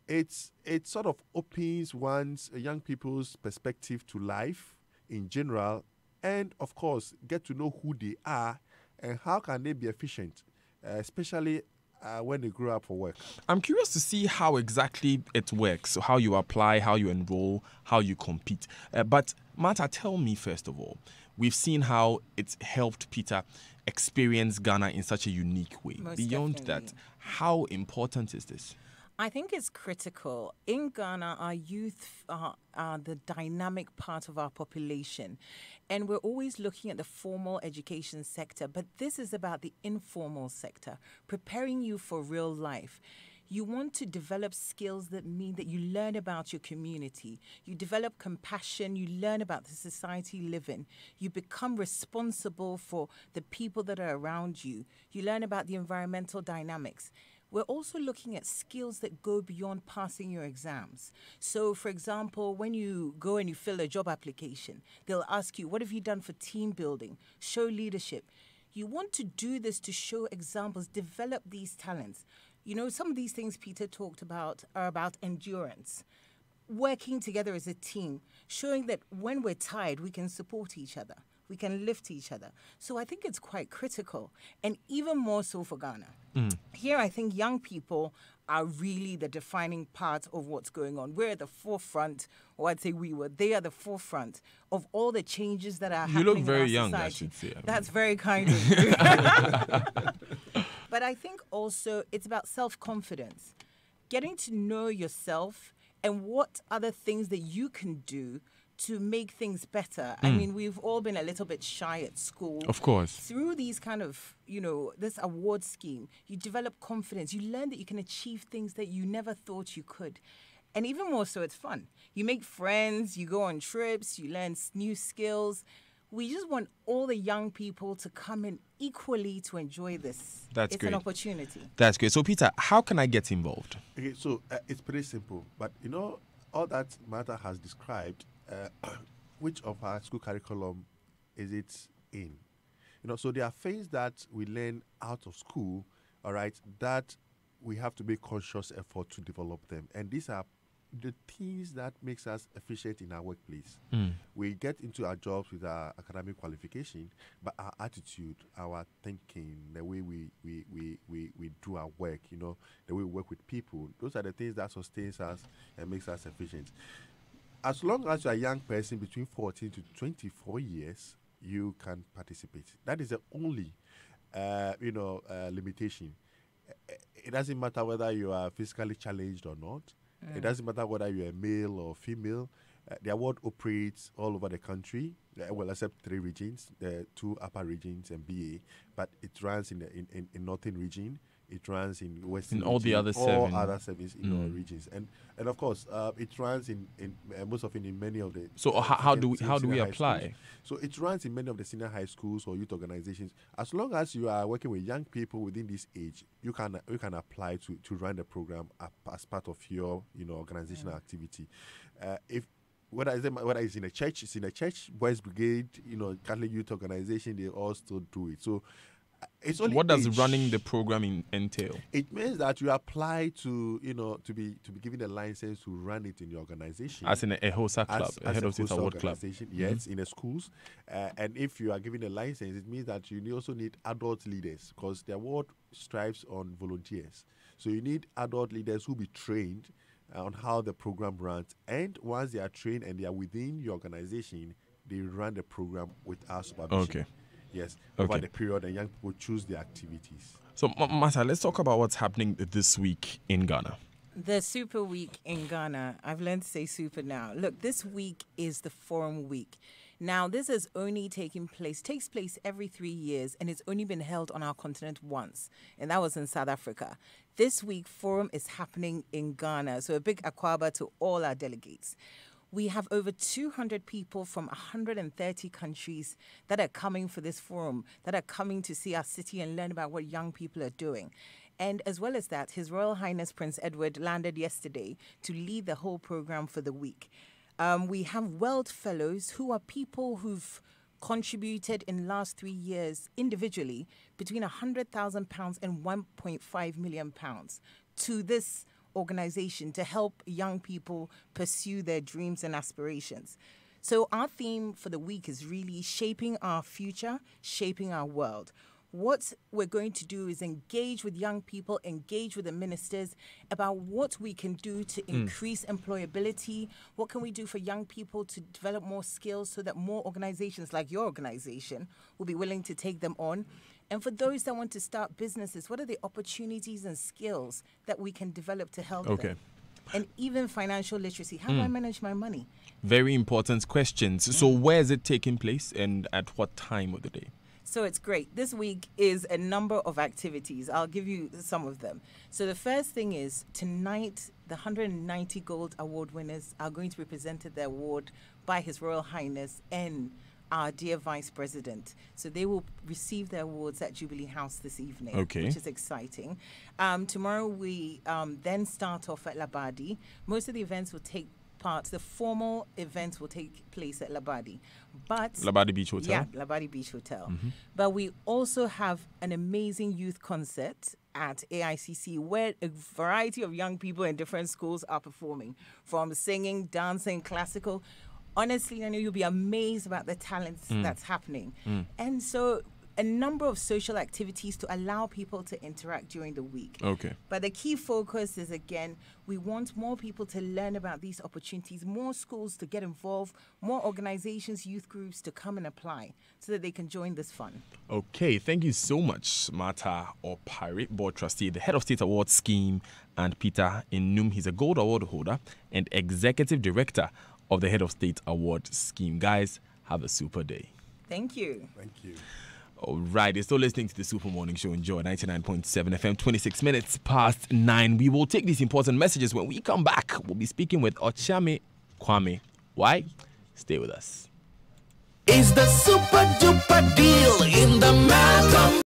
it sort of opens one's young people's perspective to life in general, and of course get to know who they are and how can they be efficient, especially when they grow up for work. I'm curious to see how exactly it works, so how you apply, how you enroll, how you compete. But Martha, tell me first of all, we've seen how it's helped Peter experience Ghana in such a unique way. Most Beyond definitely. that, how important is this? I think it's critical. In Ghana, our youth are the dynamic part of our population. And we're always looking at the formal education sector, but this is about the informal sector, preparing you for real life. You want to develop skills that mean that you learn about your community. You develop compassion. You learn about the society you live in. You become responsible for the people that are around you. You learn about the environmental dynamics. We're also looking at skills that go beyond passing your exams. So, for example, when you go and you fill a job application, they'll ask you, what have you done for team building? Show leadership. You want to do this to show examples, develop these talents. Some of these things Peter talked about are about endurance, working together as a team, showing that when we're tired, we can support each other. We can lift each other. So I think it's quite critical, and even more so for Ghana. Here, I think young people are really the defining part of what's going on. We're at the forefront, or I'd say they are the forefront of all the changes that are happening in our society. You look very young, I should say. That's very kind of you. But I think also it's about self-confidence, getting to know yourself and what other things that you can do to make things better. I mean, we've all been a little bit shy at school. Of course. Through these kind of, this award scheme, you develop confidence. You learn that you can achieve things that you never thought you could. And even more so, it's fun. You make friends, you go on trips, you learn new skills. We just want all the young people to come in equally to enjoy this. It's great. An opportunity. That's great. So, Peter, how can I get involved? Okay, so it's pretty simple. But, all that Martha has described, which of our school curriculum is it in? So there are things that we learn out of school, all right, that we have to make conscious effort to develop them. And these are the things that makes us efficient in our workplace. We get into our jobs with our academic qualification, but our attitude, our thinking, the way we do our work, the way we work with people, those are the things that sustains us and makes us efficient. As long as you're a young person between 14 to 24 years, you can participate. That is the only, limitation. It doesn't matter whether you are physically challenged or not. It doesn't matter whether you're a male or female. The award operates all over the country, except 3 regions, the 2 upper regions and BA, but it runs in the northern region. It runs in western all region, the other 7. All other 7 regions, and of course it runs in most often in many of the. So how do we apply? Schools. So it runs in many of the senior high schools or youth organizations. As long as you are working with young people within this age, you can apply to run the program as part of your organizational activity. Whether it's in a church, it's in a church, boys brigade, Catholic youth organization, they all still do it. So. It's only what does running the program entail? It means that you apply to to be given a license to run it in your organization. As in a HOSA club, a head of state award club. Yes, in the schools. And if you are given a license, it means that you also need adult leaders, because the award strives on volunteers. So you need adult leaders who be trained on how the program runs. And once they are trained and they are within your organization, they run the program with our supervision. Okay. Yes, over the period, and young people choose their activities. So, Martha, let's talk about what's happening this week in Ghana. The Super Week in Ghana. I've learned to say super now. Look, this week is the Forum Week. Now, this has only takes place every 3 years, and it's only been held on our continent once, and that was in South Africa. This week, Forum is happening in Ghana, so a big akwaba to all our delegates. We have over 200 people from 130 countries that are coming for this forum, that are coming to see our city and learn about what young people are doing. And as well as that, His Royal Highness Prince Edward landed yesterday to lead the whole program for the week. We have World Fellows, who are people who've contributed in the last 3 years individually between £100,000 and £1.5 million to this organization to help young people pursue their dreams and aspirations. So our theme for the week is really shaping our future, shaping our world. What we're going to do is engage with young people, engage with the ministers about what we can do to increase employability. What can we do for young people to develop more skills so that more organizations like your organization will be willing to take them on? And for those that want to start businesses, what are the opportunities and skills that we can develop to help them? And even financial literacy. How do I manage my money? Very important questions. So where is it taking place and at what time of the day? So it's great. This week is a number of activities. I'll give you some of them. So the first thing is tonight, the 190 Gold Award winners are going to be presented the award by His Royal Highness and our dear Vice President. So they will receive their awards at Jubilee House this evening, which is exciting. Tomorrow we then start off at Labadi. Most of the events will take the formal events will take place at Labadi. But Labadi Beach Hotel? Yeah, Labadi Beach Hotel. But we also have an amazing youth concert at AICC where a variety of young people in different schools are performing, from singing, dancing, classical. Honestly, I know you'll be amazed about the talents that's happening. And so a number of social activities to allow people to interact during the week. But the key focus is, again, we want more people to learn about these opportunities, more schools to get involved, more organizations, youth groups to come and apply so that they can join this fun. Okay, thank you so much, Martha Opare, Board Trustee, the Head of State Award Scheme, and Peter Inum. He's a Gold Award holder and Executive Director of the Head of State Award Scheme. Guys, have a super day. Thank you. Thank you. All right, you're still listening to the Super Morning Show. Enjoy 99.7 FM, 26 minutes past 9. We will take these important messages. When we come back, we'll be speaking with Ochame Kwame. Why? Stay with us. It's the Super